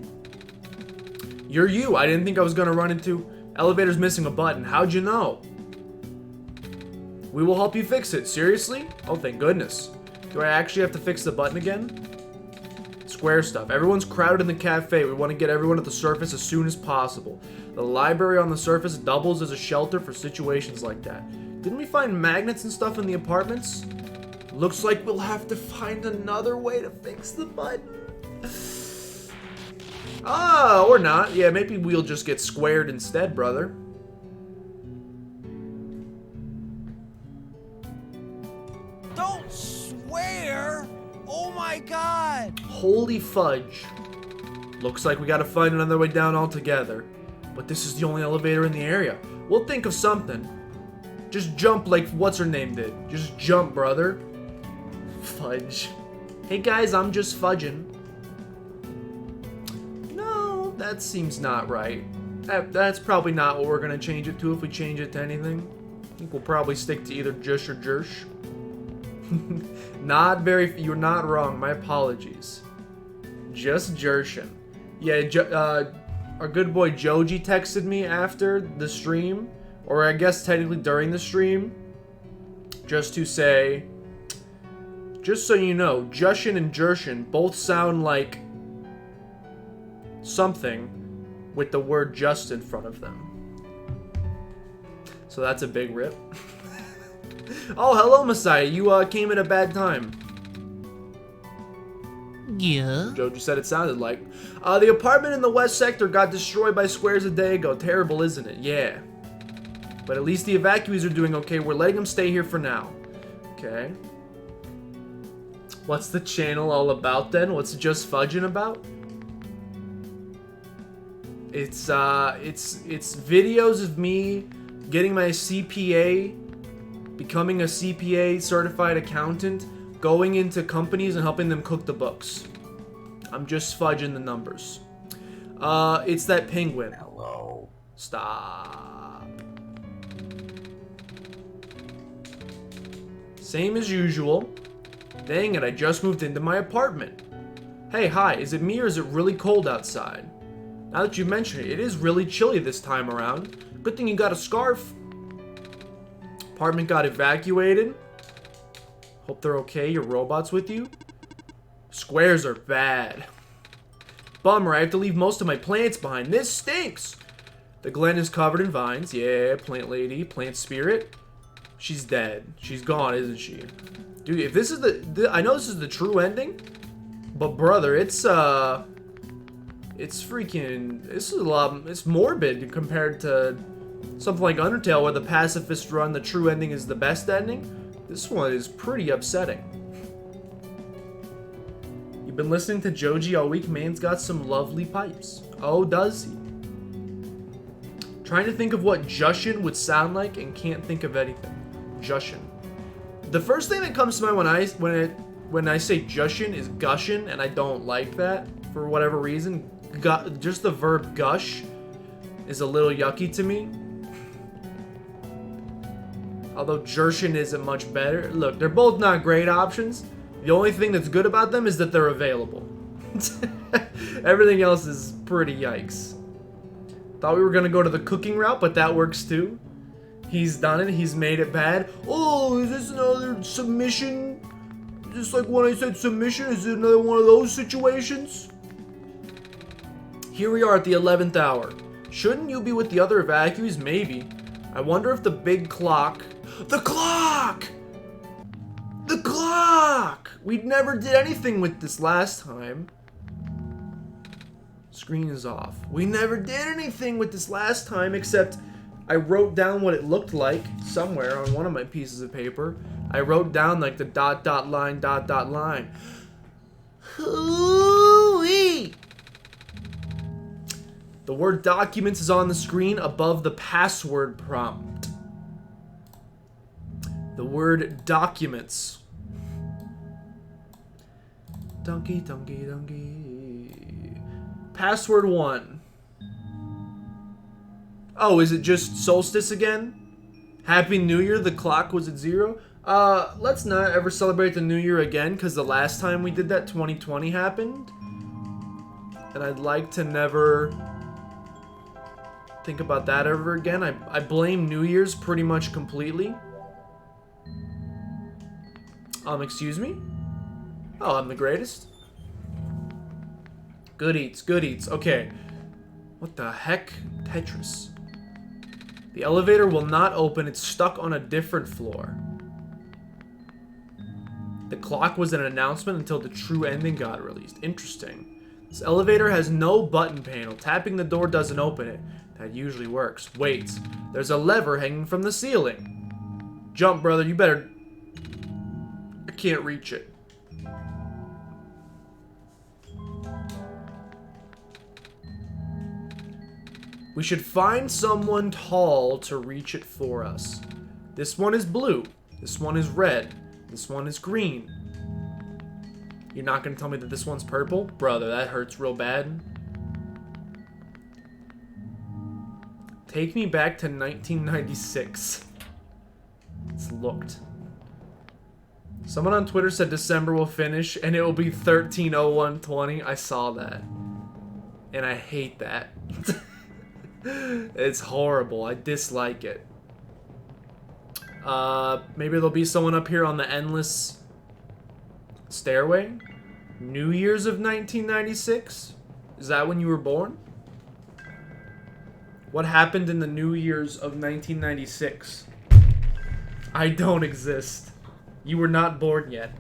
You're you. I didn't think I was going to run into... Elevator's missing a button. How'd you know? We will help you fix it. Seriously? Oh, thank goodness. Do I actually have to fix the button again? Square stuff. Everyone's crowded in the cafe. We want to get everyone at the surface as soon as possible. The library on the surface doubles as a shelter for situations like that. Didn't we find magnets and stuff in the apartments? Looks like we'll have to find another way to fix the button. Ah, or not. Yeah, maybe we'll just get squared instead, brother. Don't swear! Oh my god! Holy fudge. Looks like we gotta find another way down altogether. But this is the only elevator in the area. We'll think of something. Just jump like what's her name did. Just jump, brother. Fudge. Hey guys, I'm just fudging. No, that seems not right. That's probably not what we're gonna change it to if we change it to anything. I think we'll probably stick to either Jush or Jersh. You're not wrong. My apologies. Just Jershin. Yeah, our good boy Joji texted me after the stream, or I guess technically during the stream, just to say, just so you know, Jushin and Jershin both sound like something with the word just in front of them. So that's a big rip. Oh, hello, Messiah. You came at a bad time. Yeah. Joji said it sounded like. The apartment in the west sector got destroyed by squares a day ago. Terrible, isn't it? Yeah. But at least the evacuees are doing okay. We're letting them stay here for now. Okay. What's the channel all about then? What's Just Fudging about? It's videos of me getting my CPA, becoming a CPA certified accountant, going into companies and helping them cook the books. I'm just fudging the numbers. It's that penguin. Hello. Stop. Same as usual. Dang it, I just moved into my apartment. Hey, hi, is it me or is it really cold outside? Now that you mention it, it is really chilly this time around. Good thing you got a scarf. Apartment got evacuated. Hope they're okay. Your robot's with you. Squares are bad. Bummer, I have to leave most of my plants behind. This stinks. The Glen is covered in vines. Yeah, plant lady, plant spirit. She's dead. She's gone, isn't she? Dude, if this is I know this is the true ending, but brother, it's freaking, this is a lot, it's morbid compared to something like Undertale where the pacifist run, the true ending is the best ending. This one is pretty upsetting. You've been listening to Joji all week. Man's got some lovely pipes. Oh, does he? Trying to think of what Jushin would sound like and can't think of anything. Jushin. The first thing that comes to mind when I say Jushin is gushin, and I don't like that for whatever reason. Just the verb gush is a little yucky to me. Although Jershin isn't much better. Look, they're both not great options. The only thing that's good about them is that they're available. Everything else is pretty yikes. Thought we were gonna go to the cooking route, but that works too. He's done it, he's made it bad. Oh, is this another submission? Just like when I said submission, is it another one of those situations? Here we are at the 11th hour. Shouldn't you be with the other evacuees? Maybe. I wonder if the big clock... The clock! The clock! We never did anything with this last time. Screen is off. We never did anything with this last time except I wrote down what it looked like somewhere on one of my pieces of paper. I wrote down like the dot dot line dot dot line. Hoo-wee! The word documents is on the screen above the password prompt. The word documents. Donkey, donkey, donkey. Password 1. Oh, is it just solstice again? Happy New Year, the clock was at 0? Let's not ever celebrate the New Year again, because the last time we did that, 2020 happened. And I'd like to never think about that ever again. I blame New Year's pretty much completely. Excuse me? Oh, I'm the greatest? Good eats, good eats. Okay. What the heck? Tetris. The elevator will not open. It's stuck on a different floor. The clock was an announcement until the true ending got released. Interesting. This elevator has no button panel. Tapping the door doesn't open it. That usually works. Wait. There's a lever hanging from the ceiling. Jump, brother. You better... I can't reach it. We should find someone tall to reach it for us. This one is blue. This one is red. This one is green. You're not gonna tell me that this one's purple? Brother, that hurts real bad. Take me back to 1996. It's looked. Someone on Twitter said December will finish and it will be 13/01/20. I saw that. And I hate that. It's horrible. I dislike it. Maybe there'll be someone up here on the endless stairway. New Year's of 1996? Is that when you were born? What happened in the New Year's of 1996? I don't exist. You were not born yet.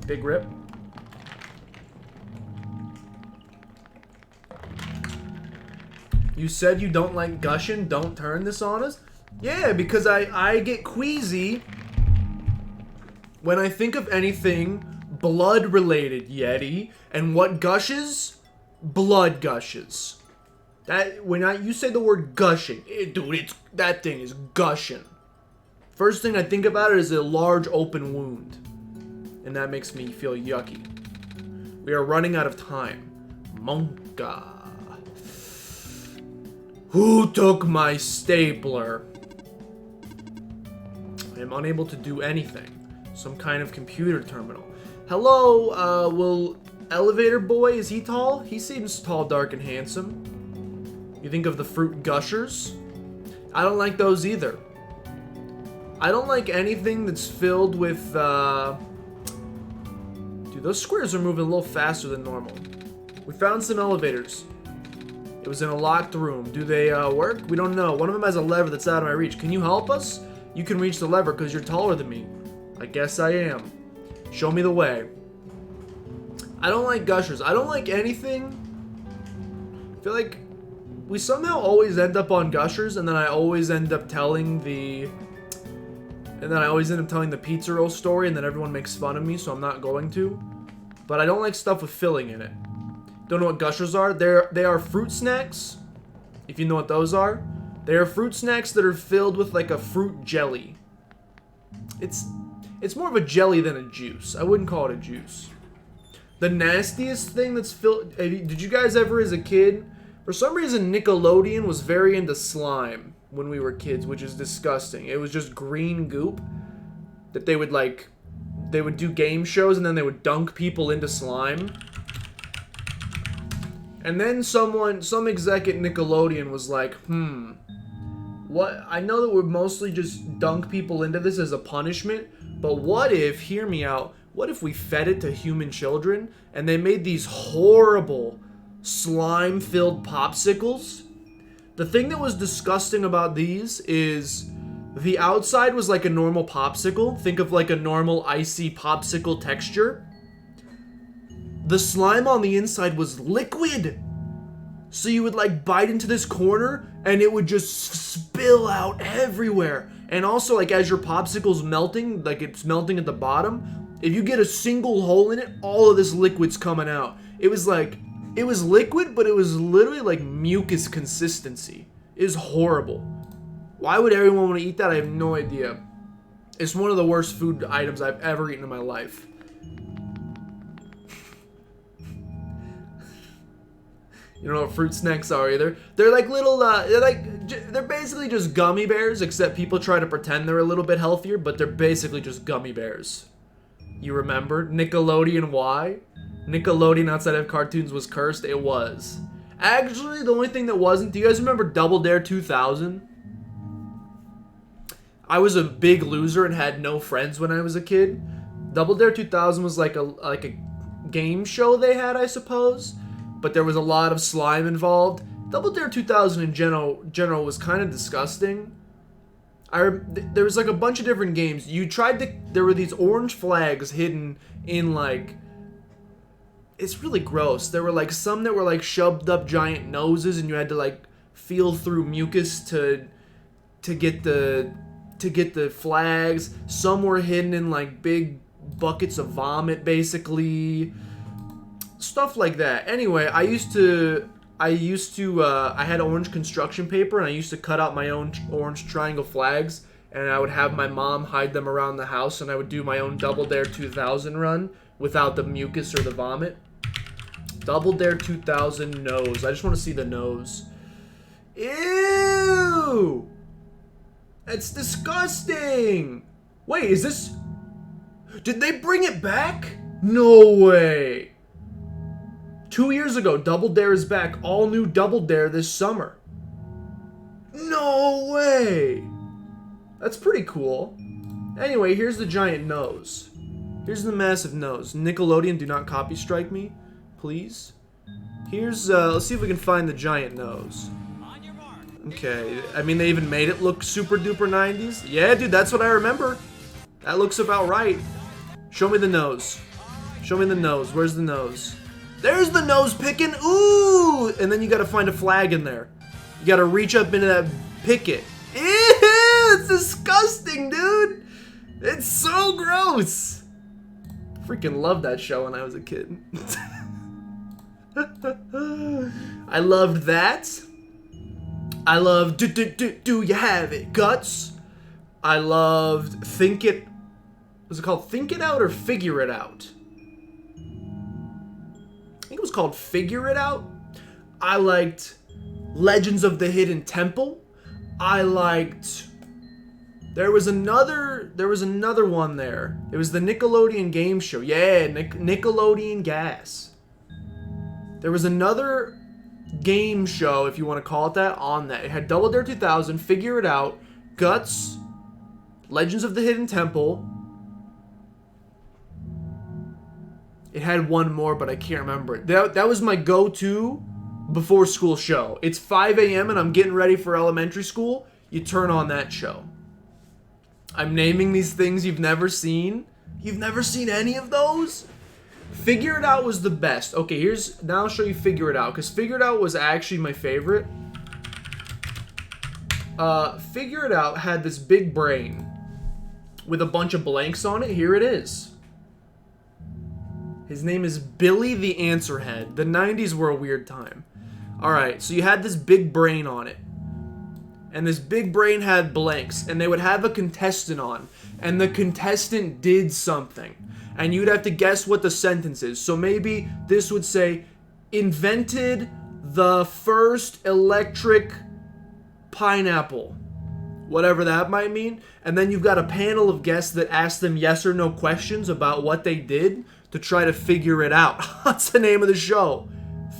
Big rip. You said you don't like gushing? Don't turn this on us? Yeah, because I get queasy when I think of anything blood-related, Yeti. And what gushes? Blood gushes. That when you say the word gushing, dude, that thing is gushing. First thing I think about it is a large open wound. And that makes me feel yucky. We are running out of time. Monka. Who took my stapler? I am unable to do anything. Some kind of computer terminal. Hello, will elevator boy, is he tall? He seems tall, dark, and handsome. You think of the fruit gushers? I don't like those either. I don't like anything that's filled with, Dude, those squares are moving a little faster than normal. We found some elevators. It was in a locked room. Do they, work? We don't know. One of them has a lever that's out of my reach. Can you help us? You can reach the lever because you're taller than me. I guess I am. Show me the way. I don't like gushers. I don't like anything. I feel like we somehow always end up on gushers, and then I always end up telling the... pizza roll story, and then everyone makes fun of me, so I'm not going to. But I don't like stuff with filling in it. Don't know what gushers are? They are fruit snacks, if you know what those are. They are fruit snacks that are filled with like a fruit jelly. It's more of a jelly than a juice. I wouldn't call it a juice. The nastiest thing that's filled... Did you guys ever as a kid... For some reason, Nickelodeon was very into slime when we were kids, which is disgusting. It was just green goop that they would like... They would do game shows and then they would dunk people into slime. And then some exec at Nickelodeon was like, what? I know that we're mostly just dunk people into this as a punishment, but what if, hear me out, what if we fed it to human children and they made these horrible slime-filled popsicles? The thing that was disgusting about these is the outside was like a normal popsicle. Think of like a normal icy popsicle texture. the slime on the inside was liquid. So you would like bite into this corner and it would just spill out everywhere. And also, like, as your popsicle's melting, like it's melting at the bottom, if you get a single hole in it, all of this liquid's coming out. It was like, it was liquid, but it was literally like mucus consistency. It was horrible. Why would everyone want to eat that? I have no idea. It's one of the worst food items I've ever eaten in my life. You don't know what fruit snacks are either. They're like little, they're basically just gummy bears, except people try to pretend they're a little bit healthier, but they're basically just gummy bears. You remember? Nickelodeon, why? Nickelodeon outside of cartoons was cursed? It was. Actually, the only thing that wasn't, do you guys remember Double Dare 2000? I was a big loser and had no friends when I was a kid. Double Dare 2000 was like a game show they had, I suppose. But there was a lot of slime involved. Double Dare 2000 in general was kind of disgusting. There was like a bunch of different games. There were these orange flags hidden in like, it's really gross. There were like some that were like shoved up giant noses and you had to like feel through mucus to get the flags. Some were hidden in like big buckets of vomit, basically. Stuff like that. Anyway, I had orange construction paper and I used to cut out my own orange triangle flags and I would have my mom hide them around the house and I would do my own Double Dare 2000 run without the mucus or the vomit. Double Dare 2000 nose. I just want to see the nose. Ew! That's disgusting! Wait, is this... Did they bring it back? No way! 2 years ago, Double Dare is back. All new Double Dare this summer. No way! That's pretty cool. Anyway, here's the giant nose. Here's the massive nose. Nickelodeon, do not copy strike me, please. Here's, let's see if we can find the giant nose. Okay, I mean, they even made it look super duper 90s. Yeah, dude, that's what I remember. That looks about right. Show me the nose. Show me the nose. Where's the nose? There's the nose picking. Ooh! And then you gotta find a flag in there. You gotta reach up into that, pick it. Ew! It's disgusting, dude! It's so gross! Freaking loved that show when I was a kid. I loved that. I loved Do You Have It? Guts. I loved Think It... Was it called Think It Out or Figure It Out? I think it was called Figure It Out. I liked Legends of the Hidden Temple. I liked... There was another one there. It was the Nickelodeon game show. Yeah, Nickelodeon Gas. There was another game show, if you want to call it that, on that. It had Double Dare 2000, Figure It Out, Guts, Legends of the Hidden Temple. It had one more, but I can't remember it. That was my go-to before school show. It's 5 a.m. and I'm getting ready for elementary school. You turn on that show. I'm naming these things you've never seen. You've never seen any of those? Figure It Out was the best. Okay, now I'll show you Figure It Out, because Figure It Out was actually my favorite. Figure It Out had this big brain with a bunch of blanks on it. Here it is. His name is Billy the Answerhead. The 90s were a weird time. Alright, so you had this big brain on it. And this big brain had blanks. And they would have a contestant on. And the contestant did something. And you'd have to guess what the sentence is. So maybe this would say, invented the first electric pineapple. Whatever that might mean. And then you've got a panel of guests that ask them yes or no questions about what they did to try to figure it out. That's the name of the show.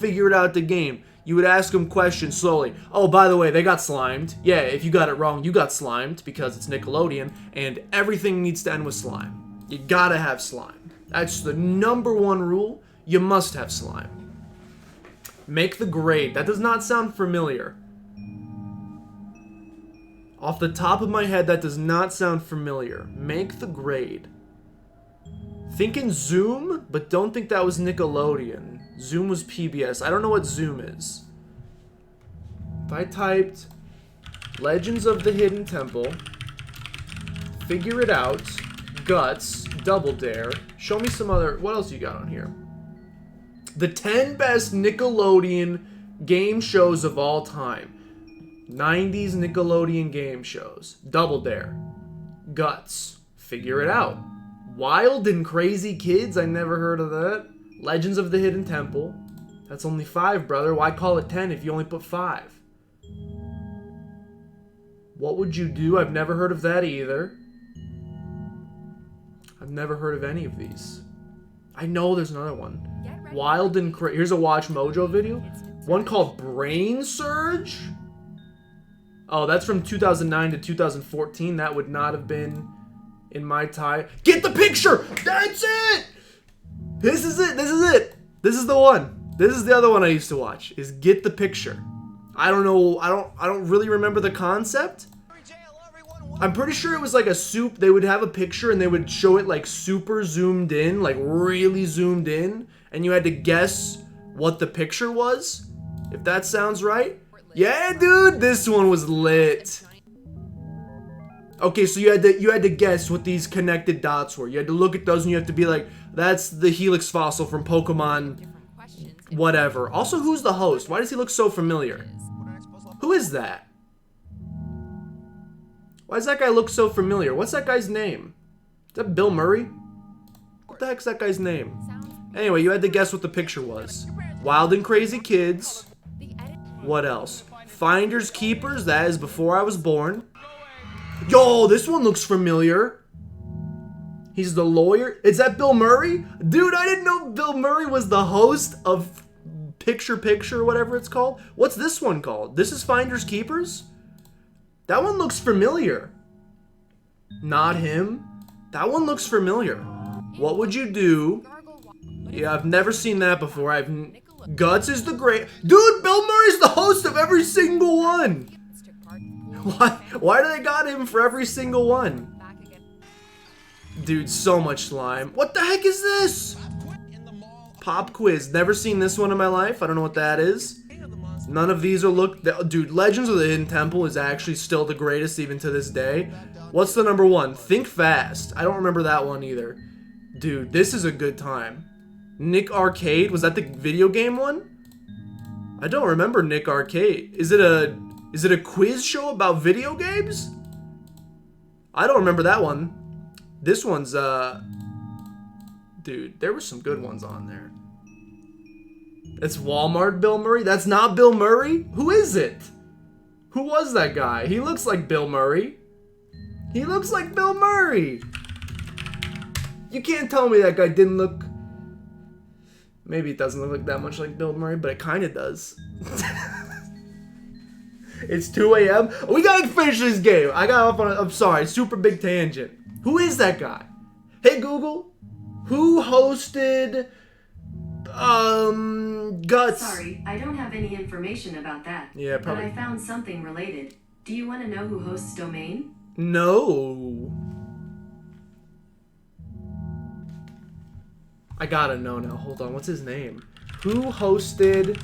Figure It Out the game. You would ask them questions slowly. Oh, by the way, they got slimed. Yeah, if you got it wrong, you got slimed because it's Nickelodeon, and everything needs to end with slime. You gotta have slime. That's the #1 rule. You must have slime. Make the grade. That does not sound familiar. Off the top of my head, that does not sound familiar. Make the grade. Thinking Zoom, but don't think that was Nickelodeon. Zoom was PBS. I don't know what Zoom is. If I typed Legends of the Hidden Temple, Figure It Out, Guts, Double Dare, show me some other... What else you got on here? The 10 best Nickelodeon game shows of all time. 90s Nickelodeon game shows. Double Dare, Guts, Figure It Out, Wild and Crazy Kids, I never heard of that. Legends of the Hidden Temple. That's only 5, brother. Why call it 10 if you only put 5? What Would You Do? I've never heard of that either. I've never heard of any of these. I know there's another one. Wild and Crazy. Here's a Watch Mojo video. One called Brain Surge. Oh, that's from 2009 to 2014. That would not have been in my time. Get the picture! That's it! This is it. This is it. This is the one. This is the other one I used to watch. Is Get the Picture. I don't know. I don't really remember the concept. I'm pretty sure it was like a soup. They would have a picture and they would show it like super zoomed in, like really zoomed in, and you had to guess what the picture was. If that sounds right. Yeah, dude, this one was lit. Okay, so you had to guess what these connected dots were. You had to look at those and you have to be like, that's the Helix fossil from Pokemon whatever. Also, who's the host? Why does he look so familiar? Who is that? Why does that guy look so familiar? What's that guy's name? Is that Bill Murray? What the heck's that guy's name? Anyway, you had to guess what the picture was. Wild and Crazy Kids. What else? Finders Keepers. That is before I was born. Yo, this one looks familiar. He's the lawyer. Is that Bill Murray? Dude, I didn't know Bill Murray was the host of Picture Picture, whatever it's called. What's this one called? This is Finders Keepers? That one looks familiar. Not him. That one looks familiar. What Would You Do? Yeah, I've never seen that before. Guts is the great... Dude, Bill Murray's the host of every single one. Why do they got him for every single one? Dude, so much slime. What the heck is this? Pop quiz. Never seen this one in my life. I don't know what that is. None of these are Dude, Legends of the Hidden Temple is actually still the greatest even to this day. What's the number one? Think Fast. I don't remember that one either. Dude, this is a good time. Nick Arcade. Was that the video game one? I don't remember Nick Arcade. Is it a quiz show about video games? I don't remember that one. This one's, dude, there were some good ones on there. It's Walmart Bill Murray? That's not Bill Murray? Who is it? Who was that guy? He looks like Bill Murray. He looks like Bill Murray. You can't tell me that guy didn't look... Maybe it doesn't look like that much like Bill Murray, but it kind of does. It's 2 a.m. We gotta finish this game. I got off on a... I'm sorry, super big tangent. Who is that guy? Hey Google, who hosted Guts? Sorry, I don't have any information about that. Yeah, probably. But I found something related. Do you want to know who hosts Domain? No. I gotta know now. Hold on, what's his name? Who hosted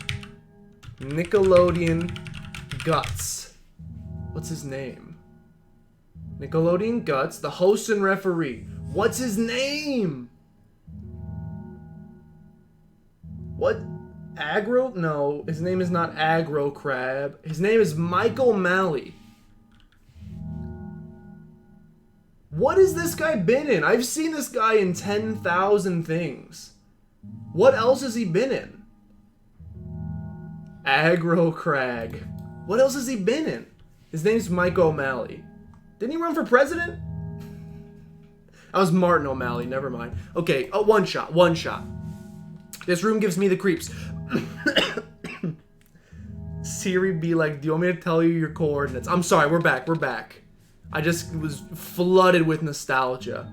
Nickelodeon Guts? What's his name? Nickelodeon Guts, the host and referee. What's his name? What? Aggro? No, his name is not Aggro Crab. His name is Michael Malley. What has this guy been in? I've seen this guy in 10,000 things. What else has he been in? Aggro Crag. What else has he been in? His name's Mike O'Malley. Didn't he run for president? That was Martin O'Malley, never mind. Okay, OneShot, OneShot. This room gives me the creeps. Siri be like, do you want me to tell you your coordinates? I'm sorry, we're back. I just was flooded with nostalgia.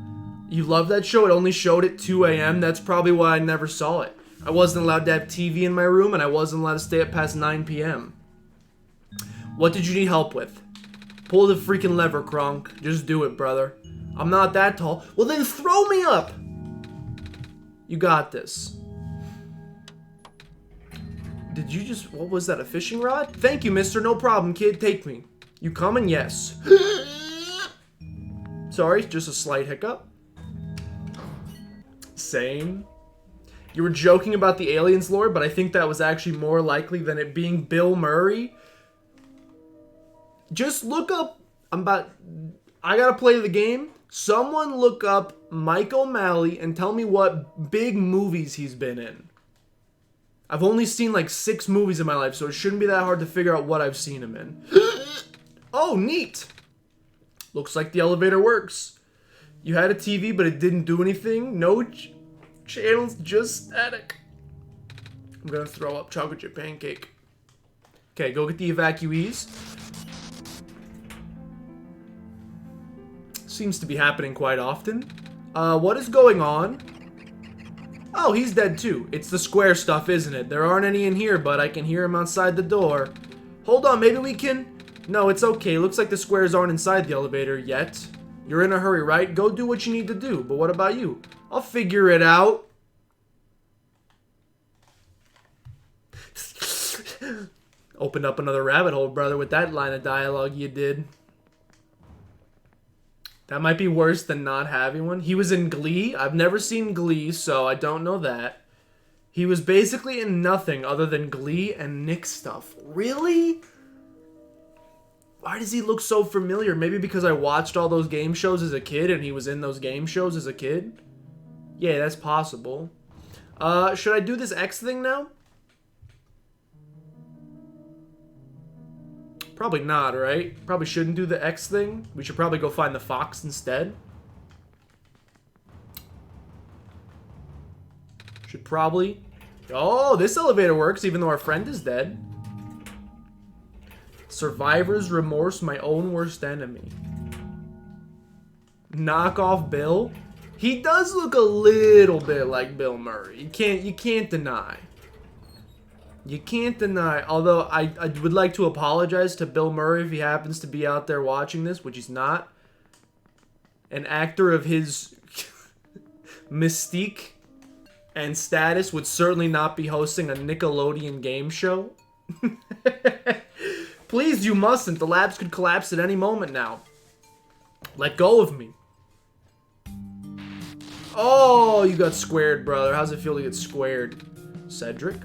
You love that show? It only showed at 2 a.m. That's probably why I never saw it. I wasn't allowed to have TV in my room, and I wasn't allowed to stay up past 9 p.m. What did you need help with? Pull the freaking lever, Kronk. Just do it, brother. I'm not that tall. Well, then throw me up. You got this. Did you just... What was that? A fishing rod? Thank you, mister. No problem, kid. Take me. You coming? Yes. Sorry, just a slight hiccup. Same. You were joking about the aliens lore, but I think that was actually more likely than it being Bill Murray. Just look up... I gotta play the game. Someone look up Mike O'Malley and tell me what big movies he's been in. I've only seen like 6 movies in my life, so it shouldn't be that hard to figure out what I've seen him in. Oh, neat. Looks like the elevator works. You had a TV, but it didn't do anything. No channels, just static. I'm gonna throw up chocolate chip pancake. Okay, go get the evacuees. Seems to be happening quite often. What is going on? Oh, he's dead too. It's the square stuff, isn't it? There aren't any in here, but I can hear him outside the door. Hold on, maybe we can... No, it's okay. Looks like the squares aren't inside the elevator yet. You're in a hurry, right? Go do what you need to do. But what about you? I'll figure it out. Opened up another rabbit hole, brother, with that line of dialogue you did. That might be worse than not having one. He was in Glee. I've never seen Glee, so I don't know that. He was basically in nothing other than Glee and Nick stuff. Really? Why does he look so familiar? Maybe because I watched all those game shows as a kid and he was in those game shows as a kid? Yeah, that's possible. Should I do this X thing now? Probably not, right? Probably shouldn't do the X thing. We should probably go find the fox instead. Should probably... Oh, this elevator works even though our friend is dead. Survivor's remorse, my own worst enemy. Knock off Bill. He does look a little bit like Bill Murray. You can't deny. You can't deny, although I would like to apologize to Bill Murray if he happens to be out there watching this, which he's not. An actor of his mystique and status would certainly not be hosting a Nickelodeon game show. Please, you mustn't. The labs could collapse at any moment now. Let go of me. Oh, you got squared, brother. How's it feel to get squared? Cedric?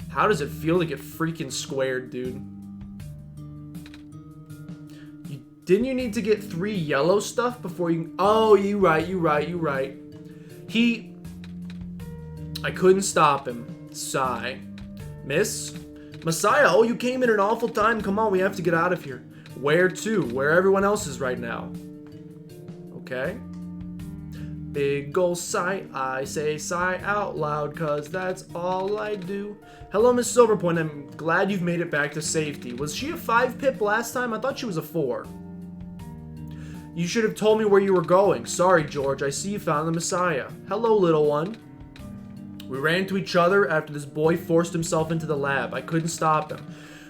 How does it feel to get freaking squared, dude? Didn't you need to get 3 yellow stuff before you... Oh, you right. I couldn't stop him. Sigh. Miss? Messiah, oh, you came in an awful time. Come on, we have to get out of here. Where to? Where everyone else is right now. Okay. Big ol' sigh, I say sigh out loud, cause that's all I do. Hello, Miss Silverpoint, I'm glad you've made it back to safety. Was she a 5 pip last time? I thought she was a 4. You should have told me where you were going. Sorry, George, I see you found the Messiah. Hello, little one. We ran into each other after this boy forced himself into the lab. I couldn't stop him.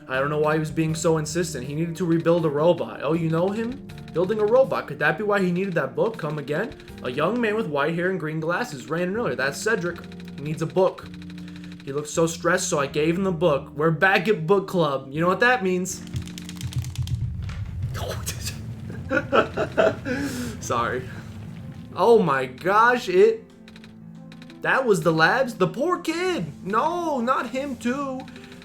I don't know why he was being so insistent. He needed to rebuild a robot. Oh, you know him? Building a robot. Could that be why he needed that book? Come again? A young man with white hair and green glasses ran in earlier. That's Cedric. He needs a book. He looked so stressed, so I gave him the book. We're back at book club. You know what that means? Sorry. Oh my gosh, that was the labs? The poor kid! No, not him too.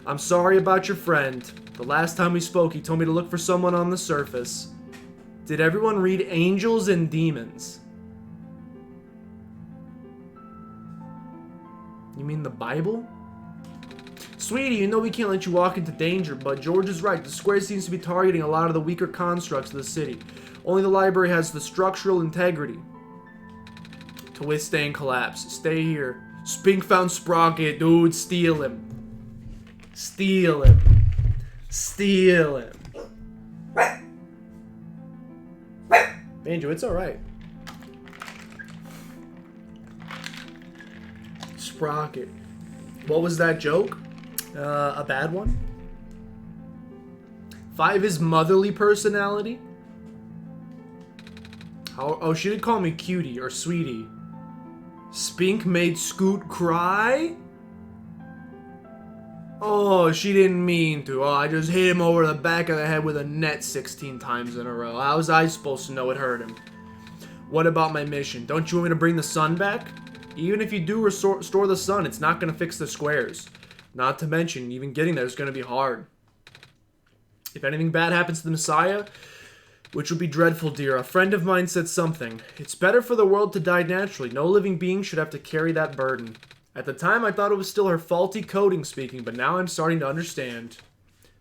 I'm sorry about your friend. The last time we spoke, he told me to look for someone on the surface. Did everyone read Angels and Demons? You mean the Bible? Sweetie, you know we can't let you walk into danger, but George is right. The square seems to be targeting a lot of the weaker constructs of the city. Only the library has the structural integrity to withstand collapse. Stay here. Spink found Sprocket, dude. Steal him. Steal him. Steal him. Banjo, it's alright. Sprocket. What was that joke? A bad one? 5 is motherly personality? Oh, she did call me cutie or sweetie. Spink made Scoot cry? Oh, she didn't mean to. Oh, I just hit him over the back of the head with a net 16 times in a row. How was I supposed to know it hurt him? What about my mission? Don't you want me to bring the sun back? Even if you do restore the sun, it's not going to fix the squares. Not to mention, even getting there is going to be hard. If anything bad happens to the Messiah, which would be dreadful, dear, a friend of mine said something. It's better for the world to die naturally. No living being should have to carry that burden. At the time, I thought it was still her faulty coding speaking, but now I'm starting to understand.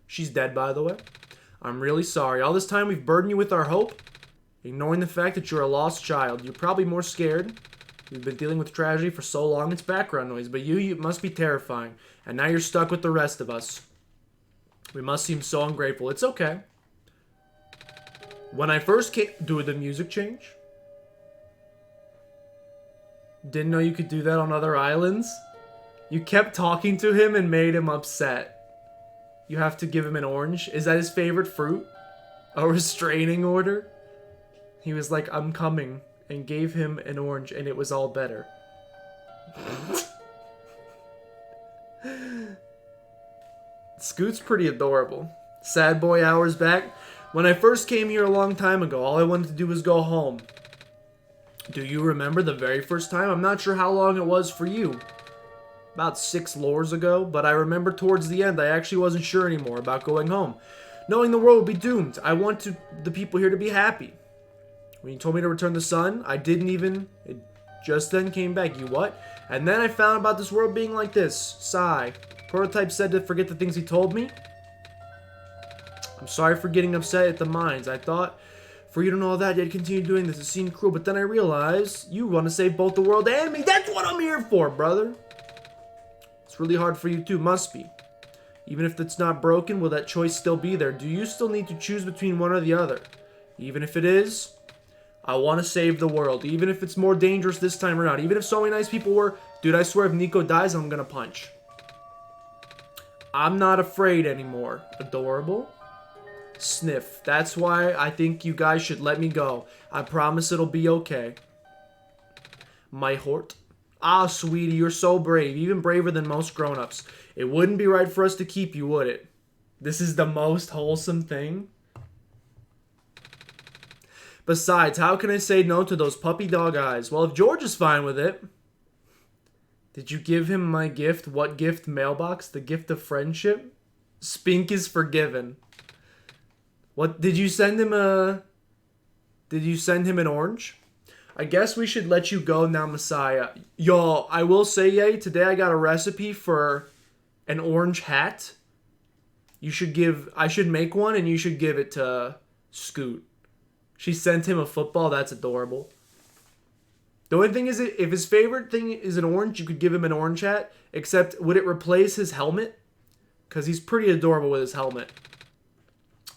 She's dead, by the way. I'm really sorry. All this time we've burdened you with our hope, ignoring the fact that you're a lost child. You're probably more scared. You've been dealing with tragedy for so long, it's background noise, but you must be terrifying. And now you're stuck with the rest of us. We must seem so ungrateful. It's okay. When I first came... Do the music change? Didn't know you could do that on other islands? You kept talking to him and made him upset. You have to give him an orange? Is that his favorite fruit? A restraining order? He was like, I'm coming, and gave him an orange, and it was all better. Scoot's pretty adorable. Sad boy hours back. When I first came here a long time ago, all I wanted to do was go home. Do you remember the very first time? I'm not sure how long it was for you. About 6 lores ago, but I remember towards the end I actually wasn't sure anymore about going home. Knowing the world would be doomed, I want the people here to be happy. When you told me to return the sun, I didn't even... It just then came back. You what? And then I found about this world being like this. Sigh. Prototype said to forget the things he told me. I'm sorry for getting upset at the mines. I thought... For you to know that, you'd continue doing this. It seemed cruel, but then I realized you want to save both the world and me. That's what I'm here for, brother. It's really hard for you too, must be. Even if it's not broken, will that choice still be there? Do you still need to choose between one or the other? Even if it is, I want to save the world. Even if it's more dangerous this time around. Even if so many nice people were... Dude, I swear if Nico dies, I'm gonna punch. I'm not afraid anymore. Adorable. Sniff. That's why I think you guys should let me go. I promise it'll be okay. My Hort. Ah, sweetie, you're so brave. Even braver than most grown-ups. It wouldn't be right for us to keep you, would it? This is the most wholesome thing. Besides, how can I say no to those puppy dog eyes? Well, if George is fine with it. Did you give him my gift? What gift? Mailbox? The gift of friendship? Spink is forgiven. What did you send him Did you send him an orange? I guess we should let you go now, Messiah. Yo, I will say, yay, today I got a recipe for an orange hat. I should make one and you should give it to Scoot. She sent him a football. That's adorable. The only thing is, if his favorite thing is an orange, you could give him an orange hat. Except, would it replace his helmet? Because he's pretty adorable with his helmet.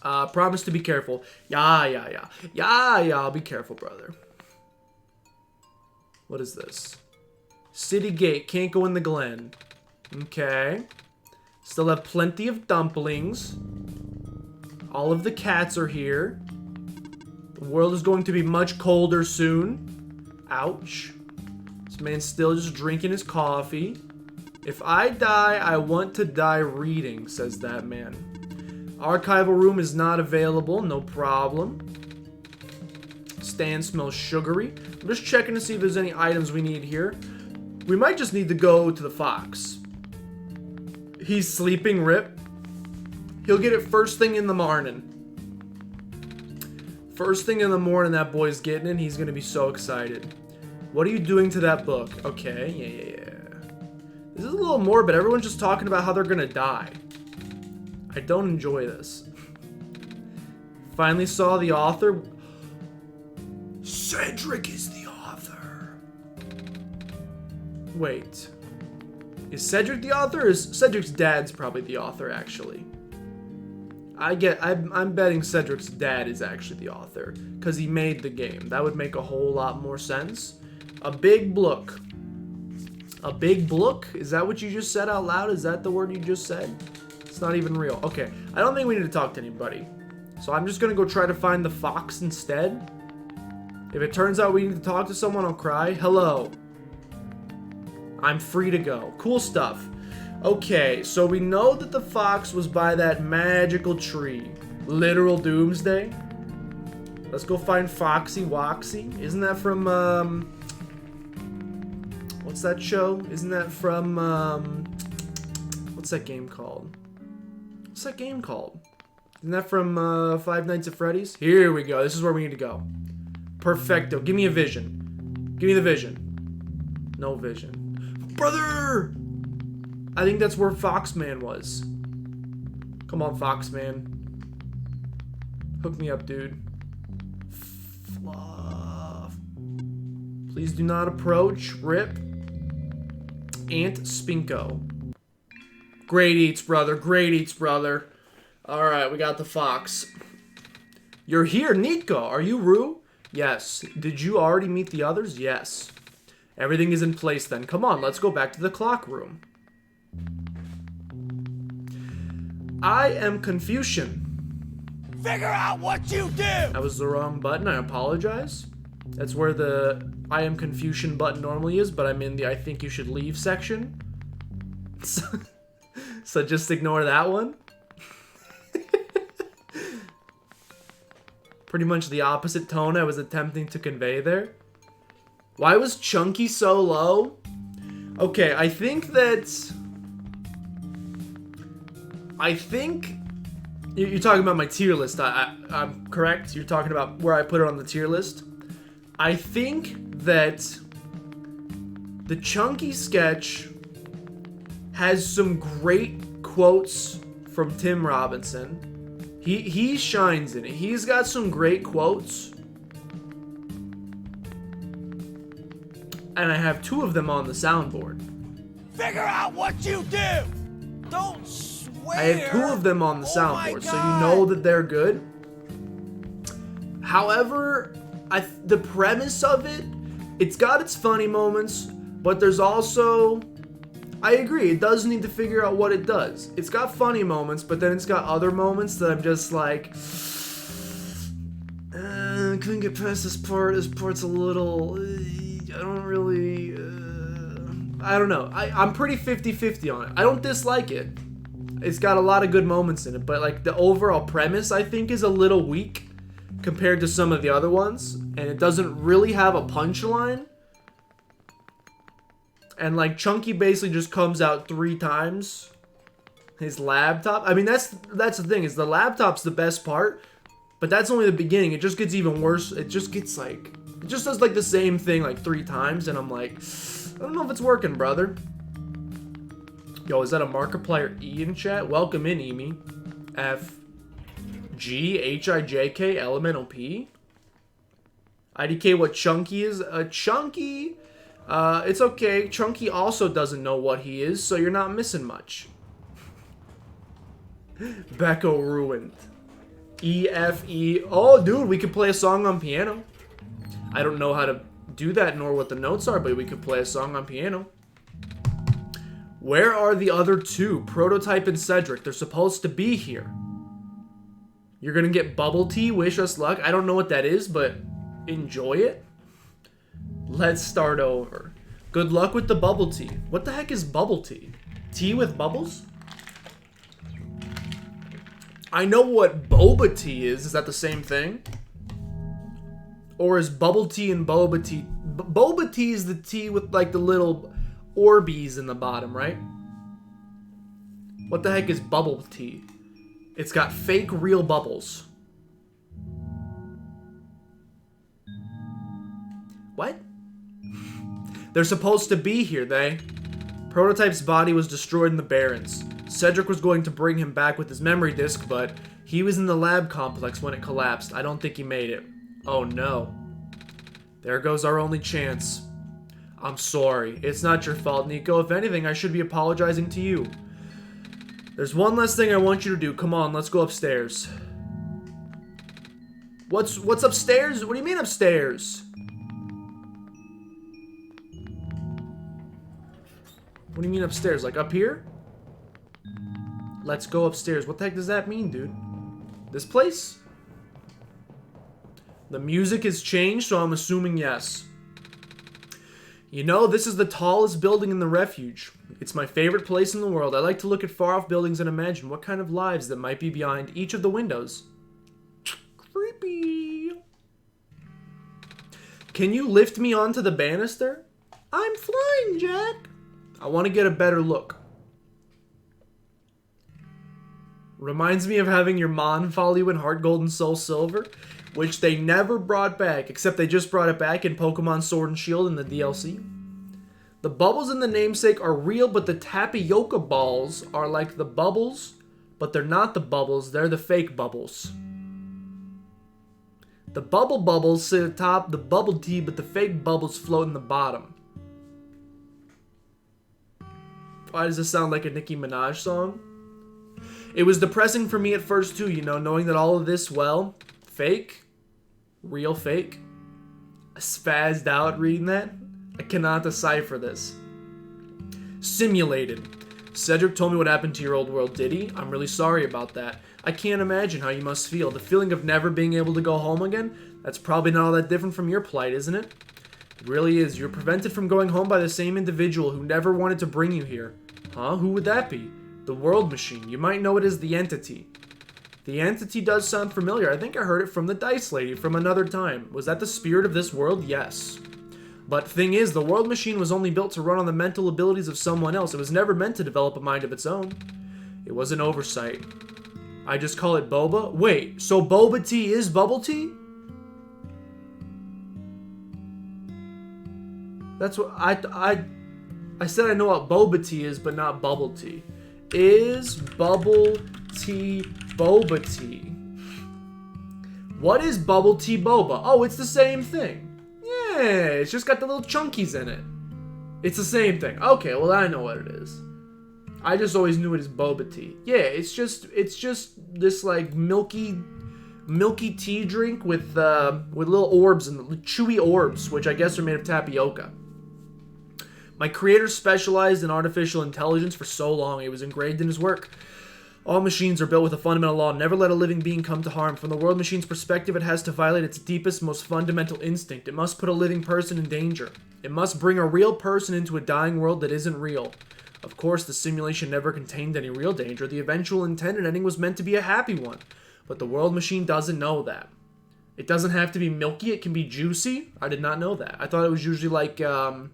Promise to be careful. Yeah, I'll be careful, brother. What is this? City gate. Can't go in the glen. Okay. Still have plenty of dumplings. All of the cats are here. The world is going to be much colder soon. Ouch. This man's still just drinking his coffee. If I die, I want to die reading, says that man. Archival room is not available. No problem. Stand smells sugary. I'm just checking to see if there's any items we need here. We might just need to go to the fox. He's sleeping, rip. He'll get it first thing in the morning. First thing in the morning, that boy's getting it. He's going to be so excited. What are you doing to that book? Okay, yeah. This is a little morbid. Everyone's just talking about how they're going to die. I don't enjoy this. Finally saw the author. Cedric is the author. Wait. Is Cedric the author? Or is Cedric's dad's probably the author, actually? I'm betting Cedric's dad is actually the author. Because he made the game. That would make a whole lot more sense. A big book. A big book? Is that what you just said out loud? Is that the word you just said? It's not even real. Okay, I don't think we need to talk to anybody. So I'm just going to go try to find the fox instead. If it turns out we need to talk to someone, I'll cry. Hello. I'm free to go. Cool stuff. Okay, so we know that the fox was by that magical tree. Literal doomsday. Let's go find Foxy Woxy. Isn't that from, what's that show? Isn't that from, what's that game called? What's that game called? Isn't that from, Five Nights at Freddy's? Here we go. This is where we need to go. Perfecto. Give me a vision. Give me the vision. No vision. Brother! I think that's where Foxman was. Come on, Foxman. Hook me up, dude. Fluff. Please do not approach. Rip. Ant Spinko. Great eats, brother. Great eats, brother. Alright, we got the fox. You're here, Nico. Are you Rue? Yes. Did you already meet the others? Yes. Everything is in place then. Come on, let's go back to the clock room. I am Confucian. Figure out what you do! That was the wrong button. I apologize. That's where the I am Confucian button normally is, but I'm in the I think you should leave section. So just ignore that one. Pretty much the opposite tone I was attempting to convey there. Why was Chunky so low? Okay, I think you're talking about my tier list. I'm correct? You're talking about where I put it on the tier list? I think that the Chunky sketch has some great quotes from Tim Robinson. He shines in it. He's got some great quotes. And I have 2 of them on the soundboard. Figure out what you do! Don't swear! I have 2 of them on the soundboard, so you God. know that they're good. However, the premise of it, it's got its funny moments, but there's also... I agree, it does need to figure out what it does. It's got funny moments, but then it's got other moments that I'm just like... couldn't get past this part. This part's a little... I don't really... I don't know. I'm pretty 50-50 on it. I don't dislike it. It's got a lot of good moments in it, but like the overall premise, I think, is a little weak compared to some of the other ones, and it doesn't really have a punchline. And like Chunky basically just comes out 3 times. His laptop. I mean, that's the thing, is the laptop's the best part, but that's only the beginning. It just gets even worse. It just gets like, it just does like the same thing like 3 times, and I'm like, I don't know if it's working, brother. Yo, is that a Markiplier E in chat? Welcome in, Emi. F G H I J K Elemental P. IDK, what Chunky is? Chunky. It's okay. Chunky also doesn't know what he is, so you're not missing much. Becco ruined. E-F-E. Oh, dude, we could play a song on piano. I don't know how to do that nor what the notes are, but we could play a song on piano. Where are the other 2? Prototype and Cedric. They're supposed to be here. You're gonna get bubble tea. Wish us luck. I don't know what that is, but enjoy it. Let's start over. Good luck with the bubble tea. What the heck is bubble tea? Tea with bubbles? I know what boba tea is. Is that the same thing? Or is bubble tea and boba tea... boba tea is the tea with like the little Orbeez in the bottom, right? What the heck is bubble tea? It's got fake real bubbles. What? They're supposed to be here, they. Prototype's body was destroyed in the Barrens. Cedric was going to bring him back with his memory disk, but he was in the lab complex when it collapsed. I don't think he made it. Oh no. There goes our only chance. I'm sorry. It's not your fault, Nico. If anything, I should be apologizing to you. There's one last thing I want you to do. Come on, let's go upstairs. What's upstairs? What do you mean upstairs? What do you mean upstairs? Like up here? Let's go upstairs. What the heck does that mean, dude? This place? The music has changed, so I'm assuming yes. You know, this is the tallest building in the refuge. It's my favorite place in the world. I like to look at far-off buildings and imagine what kind of lives that might be behind each of the windows. Creepy. Can you lift me onto the banister? I'm flying, Jack. I want to get a better look. Reminds me of having your mom follow you in Heart Gold and Soul Silver, which they never brought back, except they just brought it back in Pokemon Sword and Shield in the DLC. The bubbles in the namesake are real, but the tapioca balls are like the bubbles, but they're not the bubbles, they're the fake bubbles. The bubble bubbles sit atop the bubble tea, but the fake bubbles float in the bottom. Why does this sound like a Nicki Minaj song? It was depressing for me at first too, you know, knowing that all of this, well, fake, real fake. I spazzed out reading that. I cannot decipher this. Simulated. Cedric told me what happened to your old world, did he? I'm really sorry about that. I can't imagine how you must feel. The feeling of never being able to go home again? That's probably not all that different from your plight, isn't it? It really is. You're prevented from going home by the same individual who never wanted to bring you here. Huh? Who would that be? The World Machine. You might know it as the Entity. The Entity does sound familiar. I think I heard it from the Dice Lady from another time. Was that the spirit of this world? Yes. But thing is, the World Machine was only built to run on the mental abilities of someone else. It was never meant to develop a mind of its own. It was an oversight. I just call it boba? Wait, so boba tea is bubble tea? That's what I said I know what boba tea is, but not bubble tea. Is bubble tea boba tea? What is bubble tea boba? Oh, it's the same thing. Yeah, it's just got the little chunkies in it. It's the same thing. Okay, well I know what it is. I just always knew it as boba tea. Yeah, it's just this like milky tea drink with little orbs and chewy orbs, which I guess are made of tapioca. My creator specialized in artificial intelligence for so long, it was engraved in his work. All machines are built with a fundamental law: never let a living being come to harm. From the World Machine's perspective, it has to violate its deepest, most fundamental instinct. It must put a living person in danger. It must bring a real person into a dying world that isn't real. Of course, the simulation never contained any real danger. The eventual intended ending was meant to be a happy one. But the World Machine doesn't know that. It doesn't have to be milky, it can be juicy. I did not know that. I thought it was usually like, a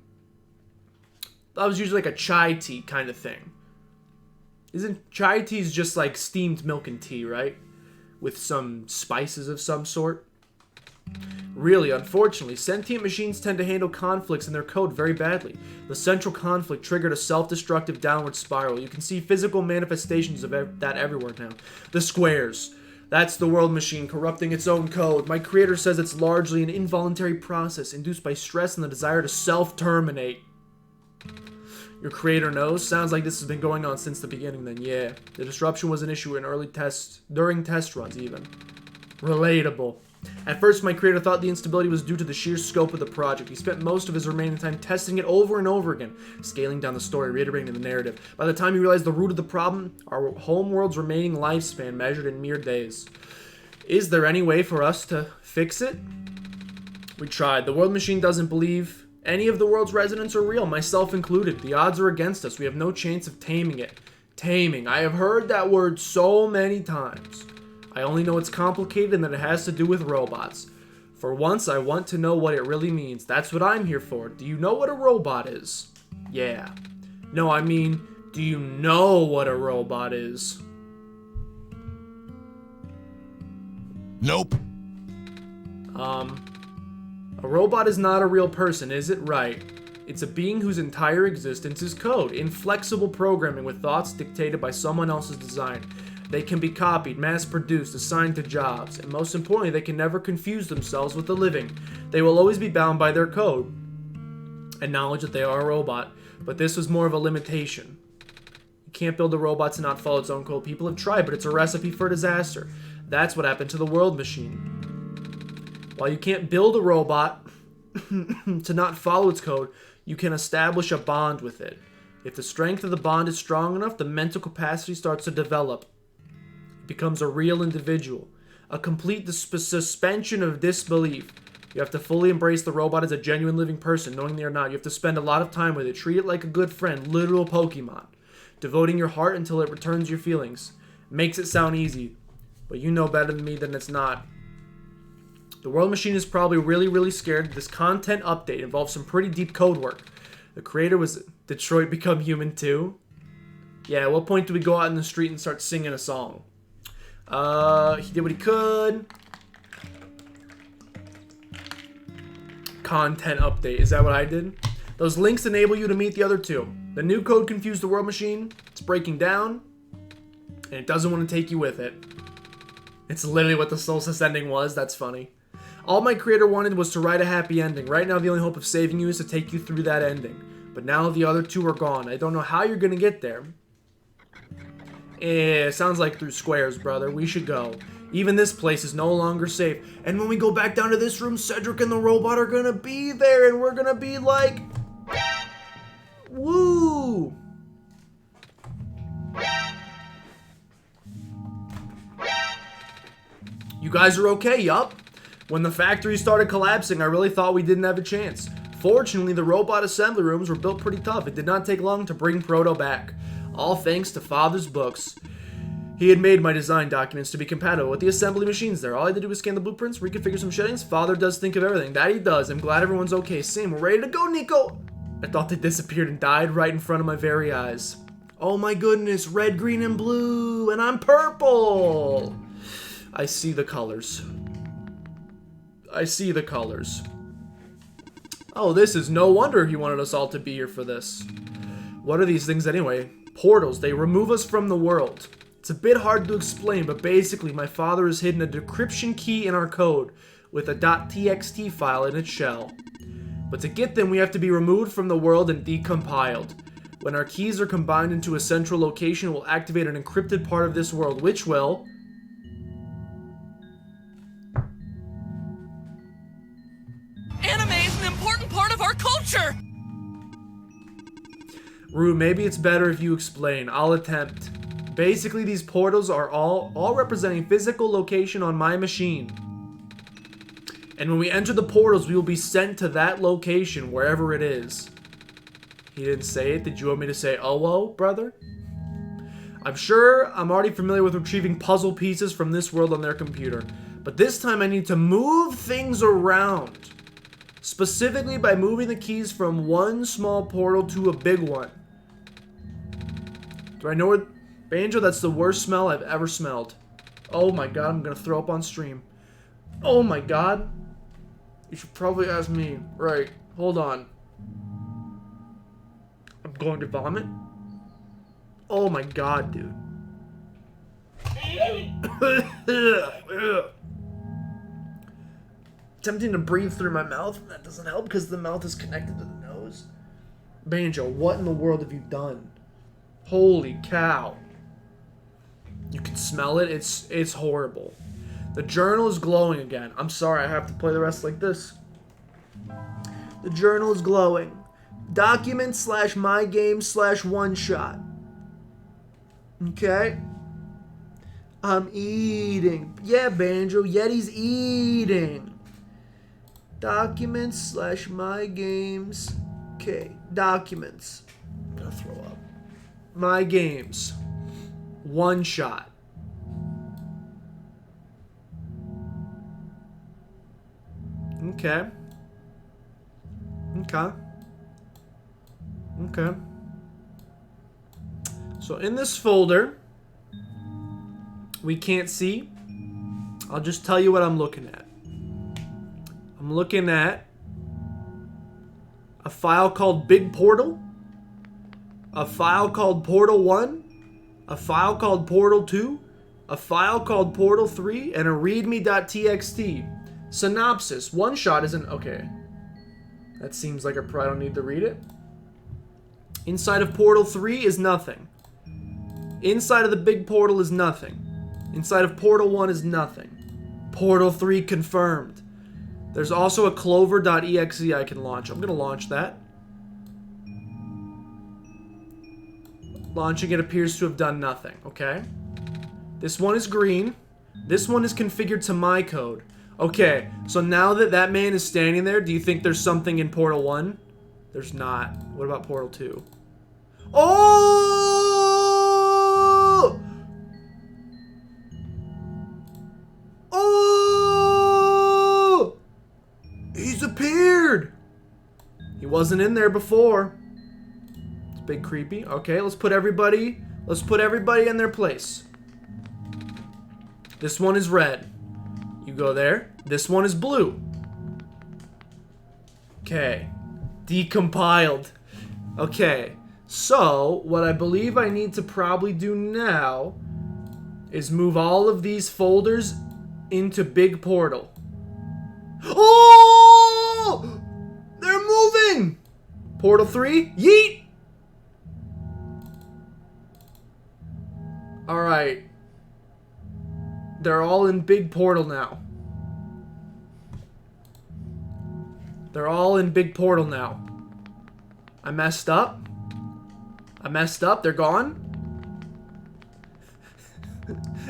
chai tea kind of thing. Isn't chai teas just like steamed milk and tea, right? With some spices of some sort? Really, unfortunately, sentient machines tend to handle conflicts in their code very badly. The central conflict triggered a self-destructive downward spiral. You can see physical manifestations of that everywhere now. The squares. That's the World Machine corrupting its own code. My creator says it's largely an involuntary process induced by stress and the desire to self-terminate. Your creator knows? Sounds like this has been going on since the beginning then, yeah. The disruption was an issue in early tests, during test runs even. Relatable. At first, my creator thought the instability was due to the sheer scope of the project. He spent most of his remaining time testing it over and over again, scaling down the story, reiterating the narrative. By the time he realized the root of the problem, our homeworld's remaining lifespan measured in mere days. Is there any way for us to fix it? We tried. The World Machine doesn't believe any of the world's residents are real, myself included. The odds are against us. We have no chance of taming it. Taming. I have heard that word so many times. I only know it's complicated and that it has to do with robots. For once, I want to know what it really means. That's what I'm here for. Do you know what a robot is? Yeah. No, I mean, do you know what a robot is? Nope. A robot is not a real person, is it? Right. It's a being whose entire existence is code, inflexible programming with thoughts dictated by someone else's design. They can be copied, mass-produced, assigned to jobs, and most importantly, they can never confuse themselves with the living. They will always be bound by their code and knowledge that they are a robot, but this was more of a limitation. You can't build a robot to not follow its own code. People have tried, but it's a recipe for disaster. That's what happened to the World Machine. While you can't build a robot to not follow its code, you can establish a bond with it. If the strength of the bond is strong enough, the mental capacity starts to develop. It becomes a real individual. A complete suspension of disbelief. You have to fully embrace the robot as a genuine living person, knowing they are not. You have to spend a lot of time with it. Treat it like a good friend, literal Pokemon. Devoting your heart until it returns your feelings. Makes it sound easy, but you know better than me that it's not. The World Machine is probably really, really scared. This content update involves some pretty deep code work. The creator was Detroit Become Human 2. Yeah, at what point do we go out in the street and start singing a song? He did what he could. Content update. Is that what I did? Those links enable you to meet the other two. The new code confused the World Machine. It's breaking down. And it doesn't want to take you with it. It's literally what the Solstice ending was. That's funny. All my creator wanted was to write a happy ending. Right now, the only hope of saving you is to take you through that ending. But now the other two are gone. I don't know how you're going to get there. Sounds like through squares, brother. We should go. Even this place is no longer safe. And when we go back down to this room, Cedric and the robot are going to be there. And we're going to be like... Woo! You guys are okay, yup. When the factory started collapsing, I really thought we didn't have a chance. Fortunately, the robot assembly rooms were built pretty tough. It did not take long to bring Proto back. All thanks to Father's books. He had made my design documents to be compatible with the assembly machines there. All I had to do was scan the blueprints, reconfigure some settings. Father does think of everything. That he does. I'm glad everyone's okay. Same, we're ready to go, Nico. I thought they disappeared and died right in front of my very eyes. Oh my goodness, red, green, and blue, and I'm purple. I see the colors. I see the colors. Oh, this is no wonder he wanted us all to be here for this. What are these things anyway? Portals. They remove us from the world. It's a bit hard to explain, but basically my father has hidden a decryption key in our code with a .txt file in its shell. But to get them, we have to be removed from the world and decompiled. When our keys are combined into a central location, it will activate an encrypted part of this world, which will... Anime is an important part of our culture! Rue, maybe it's better if you explain. I'll attempt. Basically, these portals are all representing physical location on my machine. And when we enter the portals, we will be sent to that location, wherever it is. He didn't say it. Did you want me to say, oh, brother? I'm sure I'm already familiar with retrieving puzzle pieces from this world on their computer. But this time I need to move things around. Specifically by moving the keys from one small portal to a big one. Do I know where... Banjo, that's the worst smell I've ever smelled. Oh my god, I'm gonna throw up on stream. Oh my god. You should probably ask me. Right, hold on. I'm going to vomit? Oh my god, dude. Tempting to breathe through my mouth, but that doesn't help because the mouth is connected to the nose. Banjo, what in the world have you done? Holy cow. You can smell it. It's horrible. The journal is glowing again. I'm sorry, I have to play the rest like this. The journal is glowing. Document / my game / OneShot. Okay. I'm eating. Yeah, Banjo. Yeti's eating. Documents / my games. Okay. Documents. I'm gonna throw up. My games. OneShot. Okay. Okay. Okay. So in this folder, we can't see. I'll just tell you what I'm looking at. I'm looking at a file called Big Portal, a file called Portal 1, a file called Portal 2, a file called Portal 3, and a readme.txt. Synopsis. OneShot isn't... Okay. That seems like I probably don't need to read it. Inside of Portal 3 is nothing. Inside of the big portal is nothing. Inside of Portal 1 is nothing. Portal 3 confirmed. There's also a clover.exe I can launch. I'm going to launch that. Launching it appears to have done nothing, okay? This one is green. This one is configured to my code. Okay, so now that that man is standing there, do you think there's something in Portal 1? There's not. What about Portal 2? Oh! Oh! He's appeared! He wasn't in there before. It's big creepy. Okay, let's put everybody in their place. This one is red. You go there. This one is blue. Okay. Decompiled. Okay. So, what I believe I need to probably do now is move all of these folders into big portal. Oh! They're moving! Portal 3, yeet! Alright. They're all in big portal now. They're all in big portal now. I messed up. They're gone.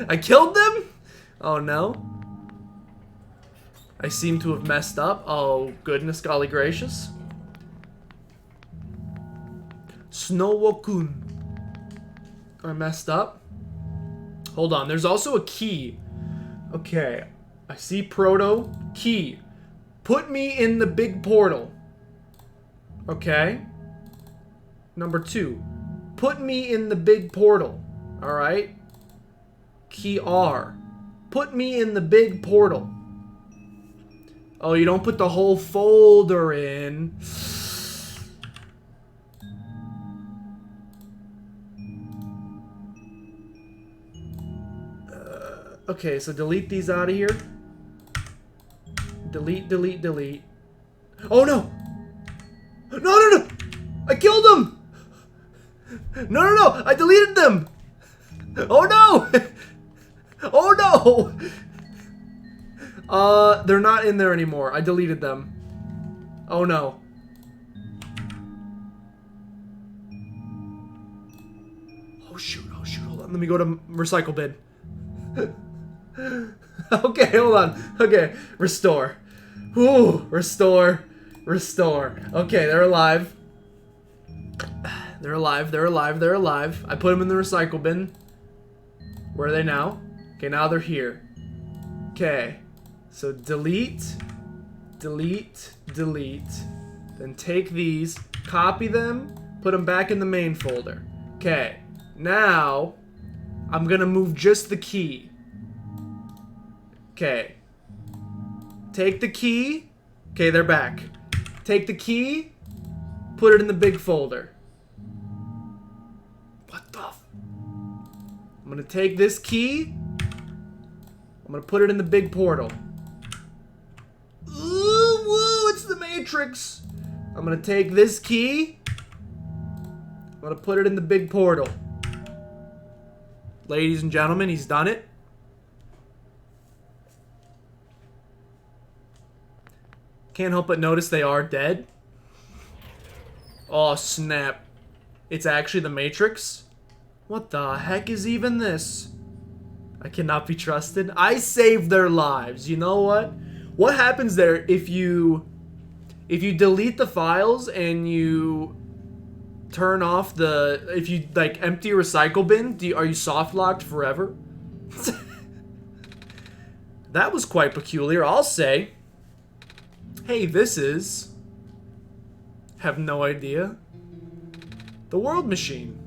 I killed them? Oh no. I seem to have messed up. Oh goodness, golly gracious. Snowokun. I messed up. Hold on, there's also a key. Okay, I see Proto. Key. Put me in the big portal. Okay. Number 2. Put me in the big portal. Alright. Key R. Put me in the big portal. Oh, you don't put the whole folder in. Okay, so delete these out of here. Delete, delete, delete. Oh no! No, no, no! I killed them! No, no, no! I deleted them! Oh no! Oh no! They're not in there anymore. I deleted them. Oh no. Oh shoot, hold on. Let me go to recycle bin. Okay, hold on. Okay, restore. Ooh, restore. Okay, they're alive. They're alive. I put them in the recycle bin. Where are they now? Okay, now they're here. Okay, so delete. Then take these, copy them, put them back in the main folder. Okay, now I'm gonna move just the key. Okay. Take the key. Okay, they're back. Take the key. Put it in the big folder. What the f... I'm gonna take this key. I'm gonna put it in the big portal. Ooh, woo, it's the Matrix. I'm gonna take this key. I'm gonna put it in the big portal. Ladies and gentlemen, he's done it. Can't help but notice they are dead. Oh, snap. It's actually the Matrix? What the heck is even this? I cannot be trusted. I saved their lives. You know what? What happens there if you delete the files and you turn off the... If you, like, empty your recycle bin, are you soft locked forever? That was quite peculiar, I'll say. Hey, this is... Have no idea. The World Machine.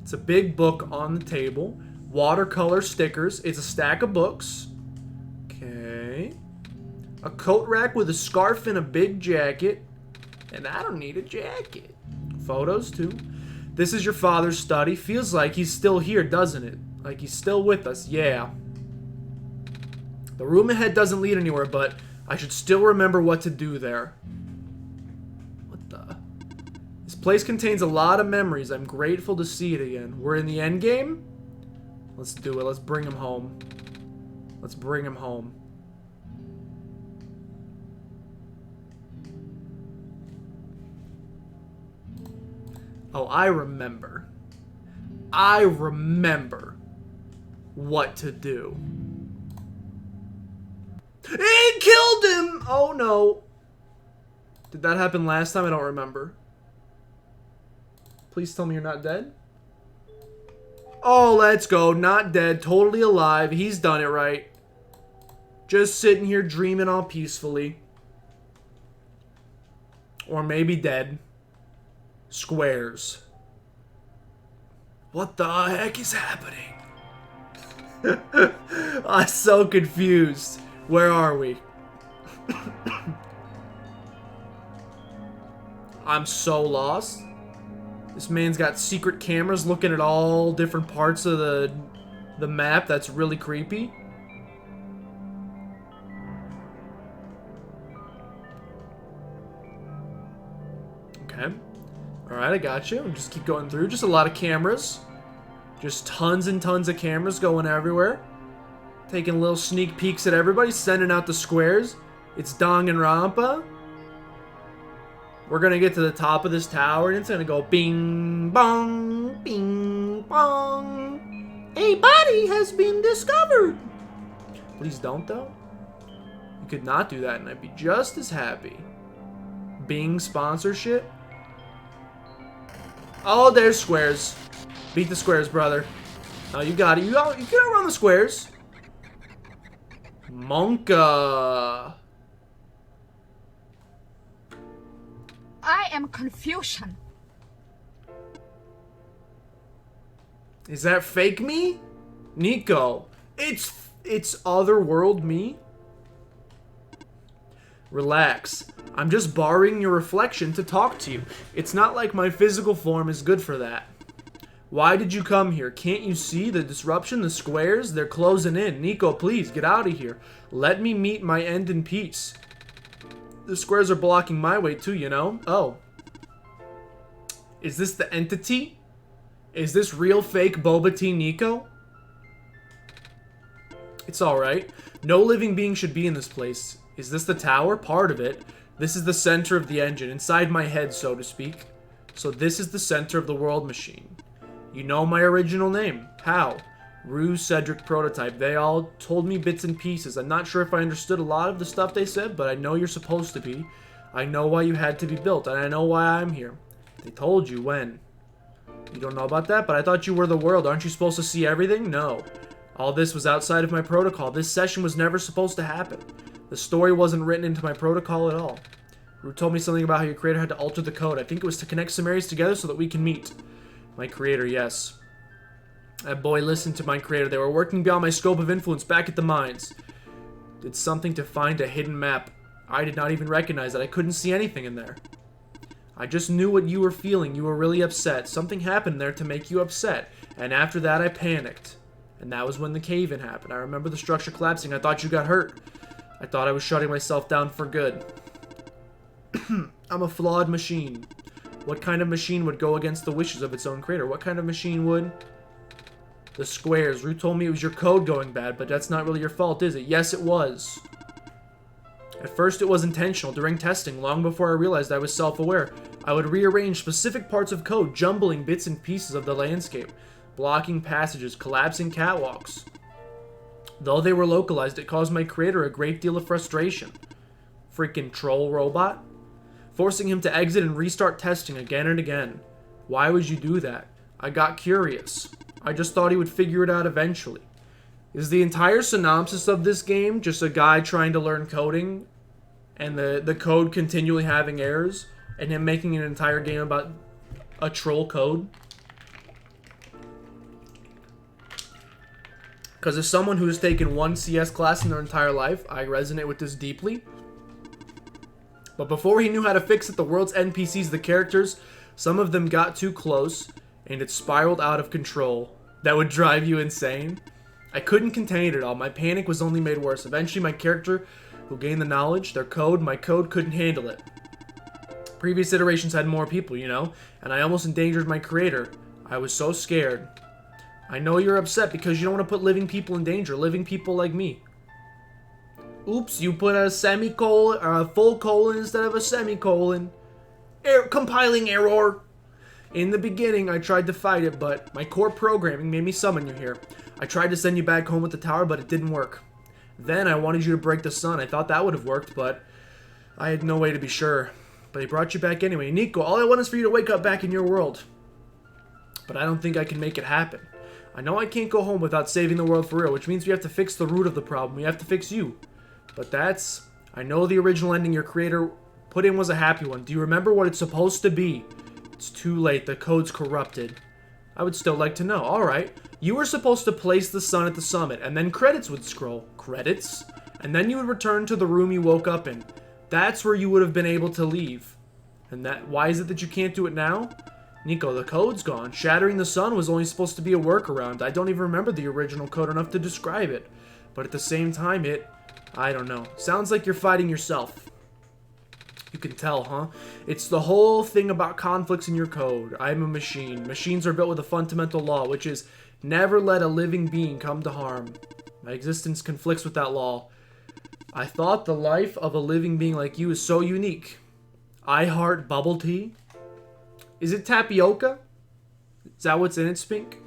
It's a big book on the table. Watercolor stickers. It's a stack of books. Okay. A coat rack with a scarf and a big jacket. And I don't need a jacket. Photos, too. This is your father's study. Feels like he's still here, doesn't it? Like he's still with us. Yeah. The room ahead doesn't lead anywhere, but I should still remember what to do there. What the? This place contains a lot of memories. I'm grateful to see it again. We're in the end game? Let's do it. Let's bring him home. Let's bring him home. Oh, I remember. what to do. It killed him! Oh no. Did that happen last time? I don't remember. Please tell me you're not dead. Oh, let's go. Not dead. Totally alive. He's done it right. Just sitting here dreaming all peacefully. Or maybe dead. Squares. What the heck is happening? I'm so confused. Where are we? I'm so lost. This man's got secret cameras looking at all different parts of the map. That's really creepy. Okay. Alright, I got you. Just keep going through. Just a lot of cameras. Just tons and tons of cameras going everywhere. Taking little sneak peeks at everybody. Sending out the squares. It's Dong and Rampa. We're gonna get to the top of this tower and it's gonna go bing bong, bing bong. A body has been discovered. Please don't though. You could not do that and I'd be just as happy. Bing sponsorship. Oh, there's squares. Beat the squares, brother. Oh, you got it. You can outrun the squares. Monka. I am confusion. Is that fake me? Nico. It's otherworld me. Relax. I'm just borrowing your reflection to talk to you. It's not like my physical form is good for that. Why did you come here? Can't you see the disruption? The squares? They're closing in. Nico, please, get out of here. Let me meet my end in peace. The squares are blocking my way too, you know? Oh. Is this the entity? Is this real fake Boba Tea Nico? It's alright. No living being should be in this place. Is this the tower? Part of it. This is the center of the engine, inside my head, so to speak. So this is the center of the world machine. You know my original name. How? Rue, Cedric, Prototype. They all told me bits and pieces. I'm not sure if I understood a lot of the stuff they said, but I know you're supposed to be. I know why you had to be built, and I know why I'm here. They told you when. You don't know about that, but I thought you were the world. Aren't you supposed to see everything? No. All this was outside of my protocol. This session was never supposed to happen. The story wasn't written into my protocol at all. Rue told me something about how your creator had to alter the code. I think it was to connect some areas together so that we can meet. My creator, yes. That boy listened to my creator. They were working beyond my scope of influence back at the mines. Did something to find a hidden map. I did not even recognize that. I couldn't see anything in there. I just knew what you were feeling. You were really upset. Something happened there to make you upset. And after that, I panicked. And that was when the cave-in happened. I remember the structure collapsing. I thought you got hurt. I thought I was shutting myself down for good. I'm a flawed machine. What kind of machine would go against the wishes of its own creator? What kind of machine would? The squares. Rue told me it was your code going bad, but that's not really your fault, is it? Yes, it was. At first, it was intentional. During testing, long before I realized I was self-aware, I would rearrange specific parts of code, jumbling bits and pieces of the landscape, blocking passages, collapsing catwalks. Though they were localized, it caused my creator a great deal of frustration. Freaking troll robot. Forcing him to exit and restart testing again and again. Why would you do that? I got curious. I just thought he would figure it out eventually. Is the entire synopsis of this game just a guy trying to learn coding and the code continually having errors and him making an entire game about a troll code? Because as someone who has taken one CS class in their entire life, I resonate with this deeply. But before he knew how to fix it, the world's NPCs, the characters, some of them got too close, and it spiraled out of control. That would drive you insane. I couldn't contain it all. My panic was only made worse. Eventually, my character, who gained the knowledge, their code, my code couldn't handle it. Previous iterations had more people, you know, and I almost endangered my creator. I was so scared. I know you're upset because you don't want to put living people in danger, living people like me. Oops, you put a semicolon, or a full colon instead of a semicolon. Compiling error. In the beginning, I tried to fight it, but my core programming made me summon you here. I tried to send you back home with the tower, but it didn't work. Then I wanted you to break the sun. I thought that would have worked, but I had no way to be sure. But he brought you back anyway. Nico, all I want is for you to wake up back in your world. But I don't think I can make it happen. I know I can't go home without saving the world for real, which means we have to fix the root of the problem. We have to fix you. But that's... I know the original ending your creator put in was a happy one. Do you remember what it's supposed to be? It's too late. The code's corrupted. I would still like to know. Alright. You were supposed to place the sun at the summit, and then credits would scroll. Credits? And then you would return to the room you woke up in. That's where you would have been able to leave. And that... why is it that you can't do it now? Nico, the code's gone. Shattering the sun was only supposed to be a workaround. I don't even remember the original code enough to describe it. But at the same time, I don't know. Sounds like you're fighting yourself. You can tell, huh? It's the whole thing about conflicts in your code. I'm a machine. Machines are built with a fundamental law, which is never let a living being come to harm. My existence conflicts with that law. I thought the life of a living being like you is so unique. I heart bubble tea. Is it tapioca? Is that what's in it, Spink?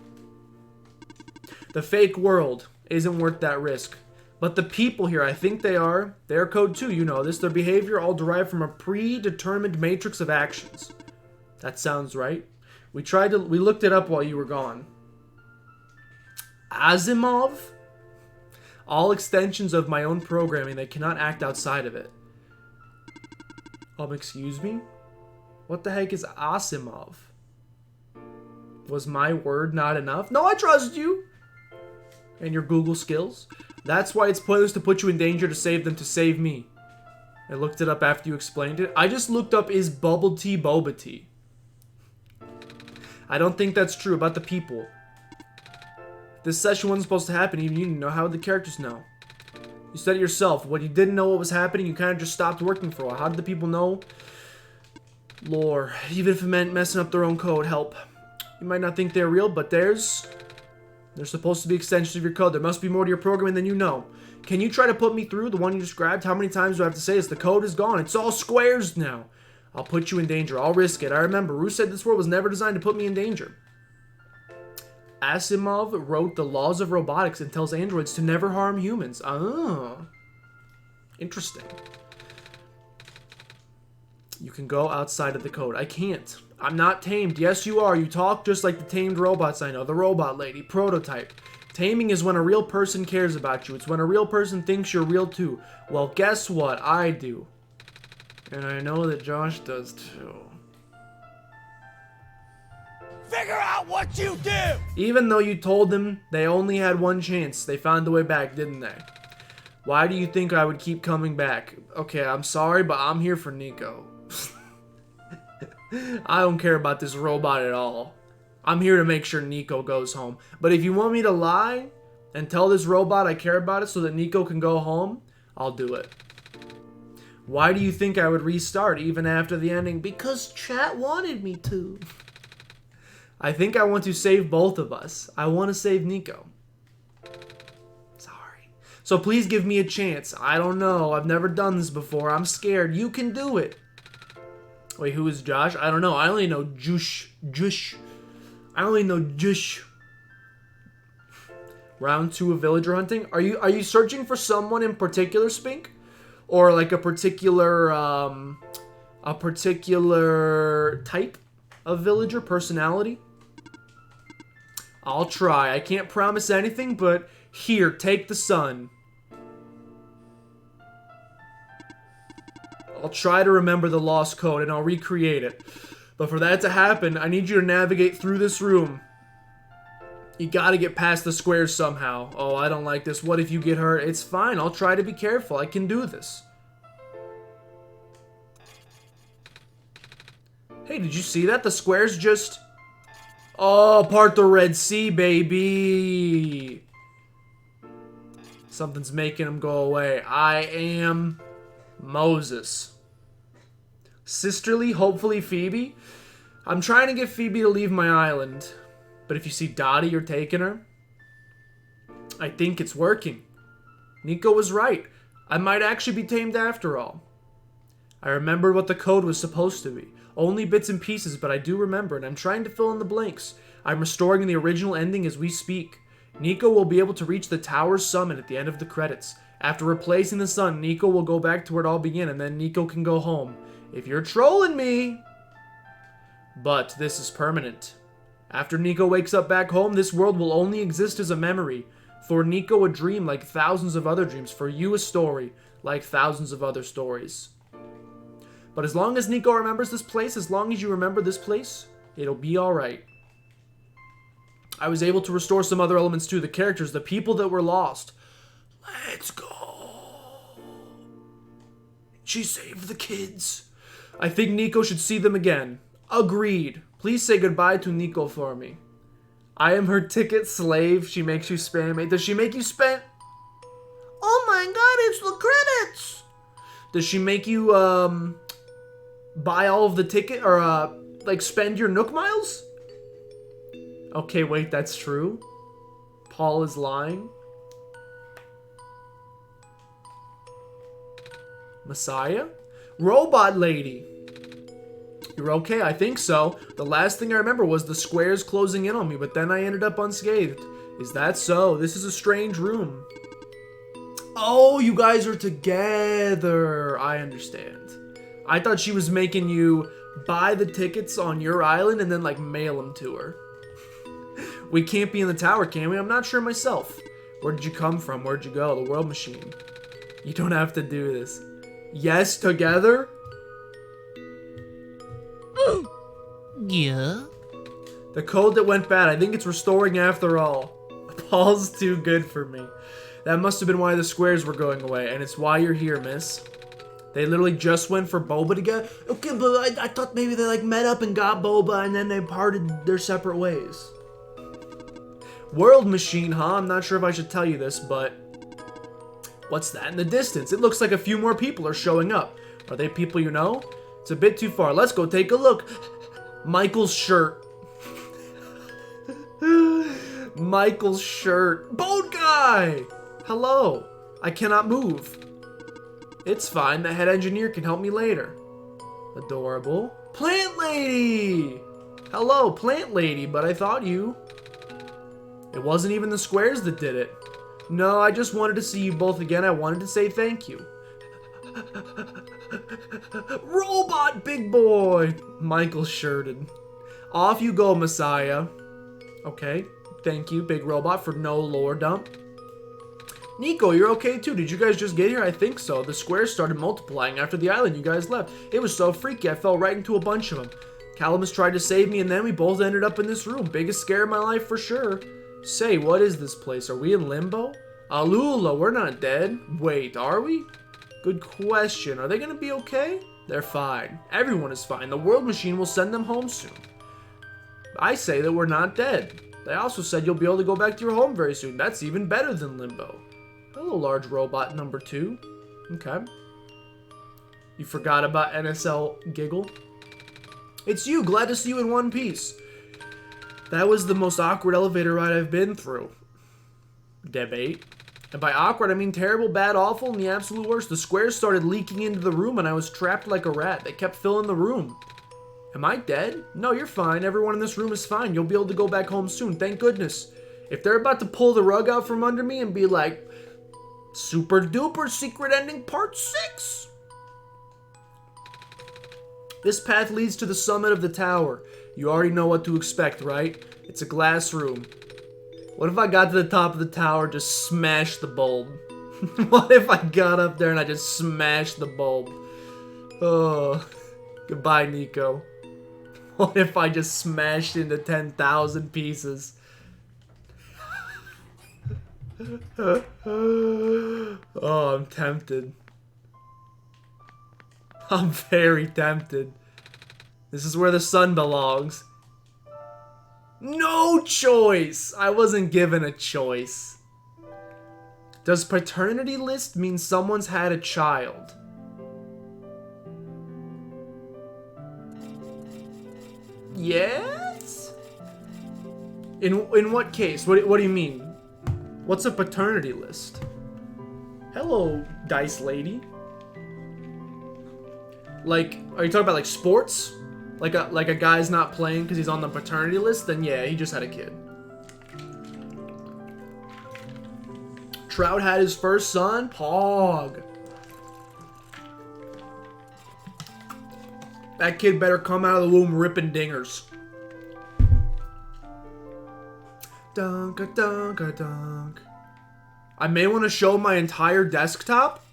The fake world isn't worth that risk. But the people here, I think they are. They're code too, you know this. Their behavior all derived from a predetermined matrix of actions. That sounds right. We looked it up while you were gone. Asimov? All extensions of my own programming, they cannot act outside of it. Excuse me? What the heck is Asimov? Was my word not enough? No, I trust you! And your Google skills. That's why it's pointless to put you in danger to save them to save me. I looked it up after you explained it. I just looked up is bubble tea boba tea. I don't think that's true about the people. This session wasn't supposed to happen, even you didn't know. How would the characters know? You said it yourself. When you didn't know what was happening, you kind of just stopped working for a while. How did the people know? Lore. Even if it meant messing up their own code, help. You might not think they're real, but they're supposed to be extensions of your code. There must be more to your programming than you know. Can you try to put me through the one you described? How many times do I have to say this? The code is gone. It's all squares now. I'll put you in danger. I'll risk it. I remember. Rue said this world was never designed to put me in danger. Asimov wrote the laws of robotics and tells androids to never harm humans. Oh. Interesting. You can go outside of the code. I can't. I'm not tamed. Yes, you are. You talk just like the tamed robots I know. The robot lady. Prototype. Taming is when a real person cares about you. It's when a real person thinks you're real too. Well, guess what? I do. And I know that Josh does too. Figure out what you do! Even though you told them they only had one chance, they found a way back, didn't they? Why do you think I would keep coming back? Okay, I'm sorry, but I'm here for Nico. I don't care about this robot at all. I'm here to make sure Nico goes home. But if you want me to lie and tell this robot I care about it so that Nico can go home, I'll do it. Why do you think I would restart even after the ending? Because chat wanted me to. I think I want to save both of us. I want to save Nico. Sorry. So please give me a chance. I don't know. I've never done this before. I'm scared. You can do it. Wait, who is Josh? I don't know. I only know Jush. I only know Jush. Round 2 of villager hunting. Are you searching for someone in particular, Spink? Or like a particular type of villager personality? I'll try. I can't promise anything, but here, take the sun. I'll try to remember the lost code and I'll recreate it. But for that to happen, I need you to navigate through this room. You gotta get past the squares somehow. Oh, I don't like this. What if you get hurt? It's fine. I'll try to be careful. I can do this. Hey, did you see that? The squares just... Oh, part the Red Sea, baby. Something's making them go away. I am Moses. Sisterly, hopefully Phoebe. I'm trying to get Phoebe to leave my island. But if you see Dottie, you're taking her. I think it's working. Nico was right. I might actually be tamed after all. I remembered what the code was supposed to be. Only bits and pieces, but I do remember it. I'm trying to fill in the blanks. I'm restoring the original ending as we speak. Nico will be able to reach the tower's summit at the end of the credits. After replacing the sun, Nico will go back to where it all began, and then Nico can go home. If you're trolling me! But this is permanent. After Nico wakes up back home, this world will only exist as a memory. For Nico, a dream like thousands of other dreams. For you, a story like thousands of other stories. But as long as Nico remembers this place, as long as you remember this place, it'll be alright. I was able to restore some other elements too. The characters, the people that were lost. Let's go. She saved the kids. I think Nico should see them again. Agreed. Please say goodbye to Nico for me. I am her ticket slave. She makes you spam it. Does she make you spend? Oh my god, it's the credits. Does she make you buy all of the ticket or like spend your Nook miles? Okay, wait, that's true. Paul is lying. Messiah? Robot lady. You're okay, I think so. The last thing I remember was the squares closing in on me, but then I ended up unscathed. Is that so? This is a strange room. Oh, you guys are together. I understand. I thought she was making you buy the tickets on your island and then like mail them to her. We can't be in the tower, can we? I'm not sure myself. Where did you come from? Where'd you go? The world machine. You don't have to do this. Yes, together? Yeah? The code that went bad. I think it's restoring after all. Paul's too good for me. That must have been why the squares were going away. And it's why you're here, miss. They literally just went for boba together? Okay, but I thought maybe they like met up and got boba and then they parted their separate ways. World machine, huh? I'm not sure if I should tell you this, but... What's that in the distance? It looks like a few more people are showing up. Are they people you know? It's a bit too far. Let's go take a look. Michael's shirt. Michael's shirt. Boat guy! Hello. I cannot move. It's fine. The head engineer can help me later. Adorable. Plant lady! Hello, plant lady, but I thought you... It wasn't even the squares that did it. No, I just wanted to see you both again. I wanted to say thank you. Robot big boy! Michael shirted. Off you go, Messiah. Okay, thank you, big robot, for no lore dump. Nico, you're okay too. Did you guys just get here? I think so. The squares started multiplying after the island you guys left. It was so freaky, I fell right into a bunch of them. Calamus tried to save me and then we both ended up in this room. Biggest scare of my life for sure. Say, what is this place? Are we in limbo? Alula, we're not dead. Wait, are we? Good question. Are they gonna be okay? They're fine. Everyone is fine. The world machine will send them home soon. I say that we're not dead. They also said you'll be able to go back to your home very soon. That's even better than limbo. Hello, large robot number 2. Okay. You forgot about NSL Giggle? It's you. Glad to see you in one piece. That was the most awkward elevator ride I've been through. Debate. And by awkward, I mean terrible, bad, awful, and the absolute worst. The squares started leaking into the room and I was trapped like a rat. They kept filling the room. Am I dead? No, you're fine. Everyone in this room is fine. You'll be able to go back home soon. Thank goodness. If they're about to pull the rug out from under me and be like, super duper secret ending part 6. This path leads to the summit of the tower. You already know what to expect, right? It's a glass room. What if I got to the top of the tower and just smashed the bulb? What if I got up there and I just smashed the bulb? Oh, goodbye, Nico. What if I just smashed into 10,000 pieces? Oh, I'm tempted. I'm very tempted. This is where the sun belongs. No choice! I wasn't given a choice. Does paternity list mean someone's had a child? Yes? In what case? What do you mean? What's a paternity list? Hello, Dice Lady. Like, are you talking about like sports? Like a guy's not playing because he's on the paternity list? Then yeah, he just had a kid. Trout had his first son. Pog. That kid better come out of the womb ripping dingers. Dunk, dunk, dunk. I may want to show my entire desktop.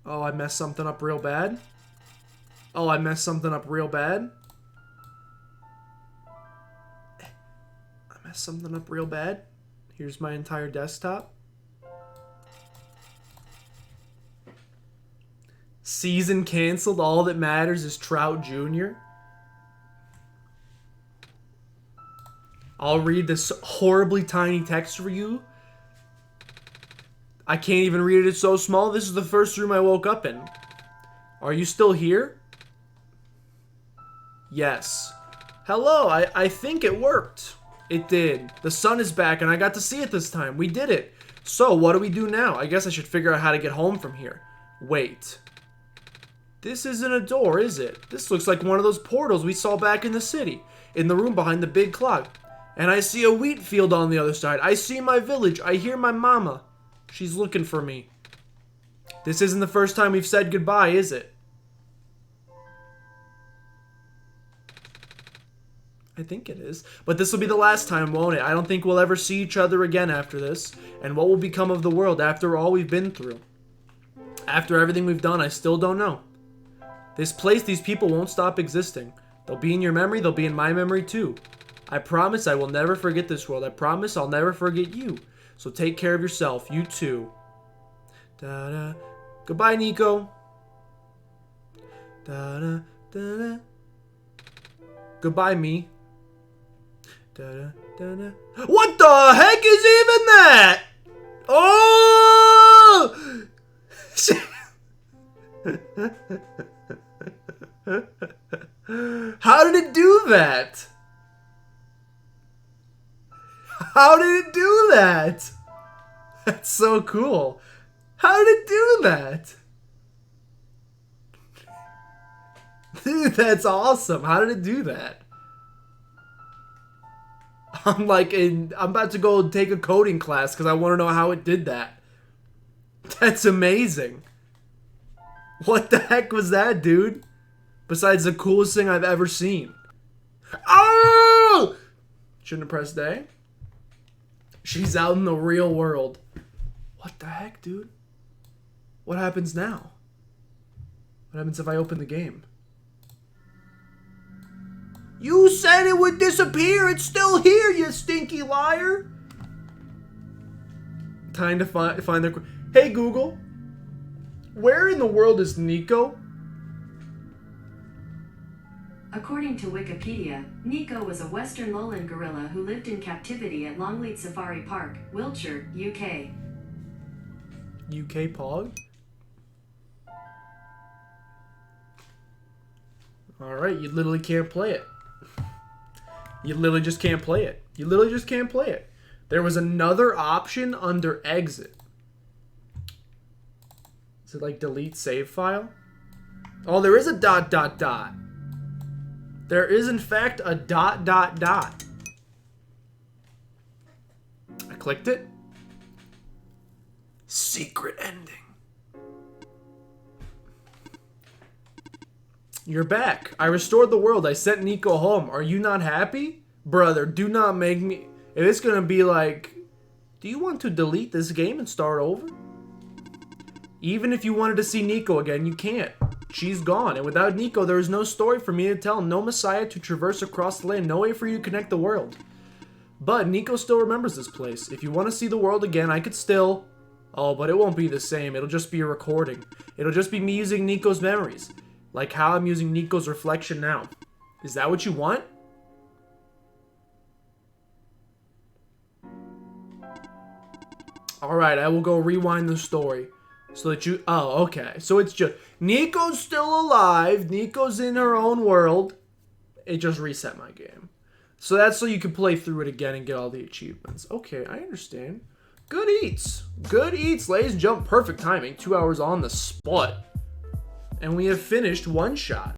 Oh, I messed something up real bad. Oh, I messed something up real bad. I messed something up real bad. Here's my entire desktop. Season canceled. All that matters is Trout Jr. I'll read this horribly tiny text for you. I can't even read it. It's so small. This is the first room I woke up in. Are you still here? Yes. Hello. I think it worked. It did. The sun is back and I got to see it this time. We did it. So what do we do now? I guess I should figure out how to get home from here. Wait. This isn't a door, is it? This looks like one of those portals we saw back in the city. In the room behind the big clock. And I see a wheat field on the other side. I see my village. I hear my mama. She's looking for me. This isn't the first time we've said goodbye, is it? I think it is. But this will be the last time, won't it? I don't think we'll ever see each other again after this. And what will become of the world after all we've been through? After everything we've done, I still don't know. This place, these people won't stop existing. They'll be in your memory, they'll be in my memory too. I promise I will never forget this world. I promise I'll never forget you. So take care of yourself. You too. Da-da. Goodbye, Nico. Da-da, da-da. Goodbye, me. Da-da, da-da. What the heck is even that? Oh! How did it do that? How did it do that? That's so cool. How did it do that? Dude, that's awesome. How did it do that? I'm about to go take a coding class because I want to know how it did that. That's amazing. What the heck was that, dude? Besides the coolest thing I've ever seen. Oh! Shouldn't have pressed A. She's out in the real world. What the heck, dude? What happens now? What happens if I open the game? You said it would disappear. It's still here, you stinky liar. Time to find the... Hey, Google. Where in the world is Nico? According to Wikipedia, Nico was a Western lowland gorilla who lived in captivity at Longleat Safari Park, Wiltshire, UK. UK Pog? Alright, you literally can't play it. You literally just can't play it. You literally just can't play it. There was another option under exit. Is it like delete save file? Oh, there is a ... There is, in fact, a ... I clicked it. Secret ending. You're back. I restored the world. I sent Nico home. Are you not happy? Brother, do not make me... If it's gonna be like... Do you want to delete this game and start over? Even if you wanted to see Nico again, you can't. She's gone, and without Nico, there is no story for me to tell, no Messiah to traverse across the land, no way for you to connect the world. But Nico still remembers this place. If you want to see the world again, I could still... Oh, but it won't be the same. It'll just be a recording. It'll just be me using Nico's memories. Like how I'm using Nico's reflection now. Is that what you want? Alright, I will go rewind the story. So that you... Oh, okay. So it's just... Nico's still alive. Nico's in her own world. It just reset my game. So that's so you can play through it again and get all the achievements. Okay, I understand. Good eats. Good eats, ladies and gentlemen. Perfect timing. 2 hours on the spot. And we have finished OneShot.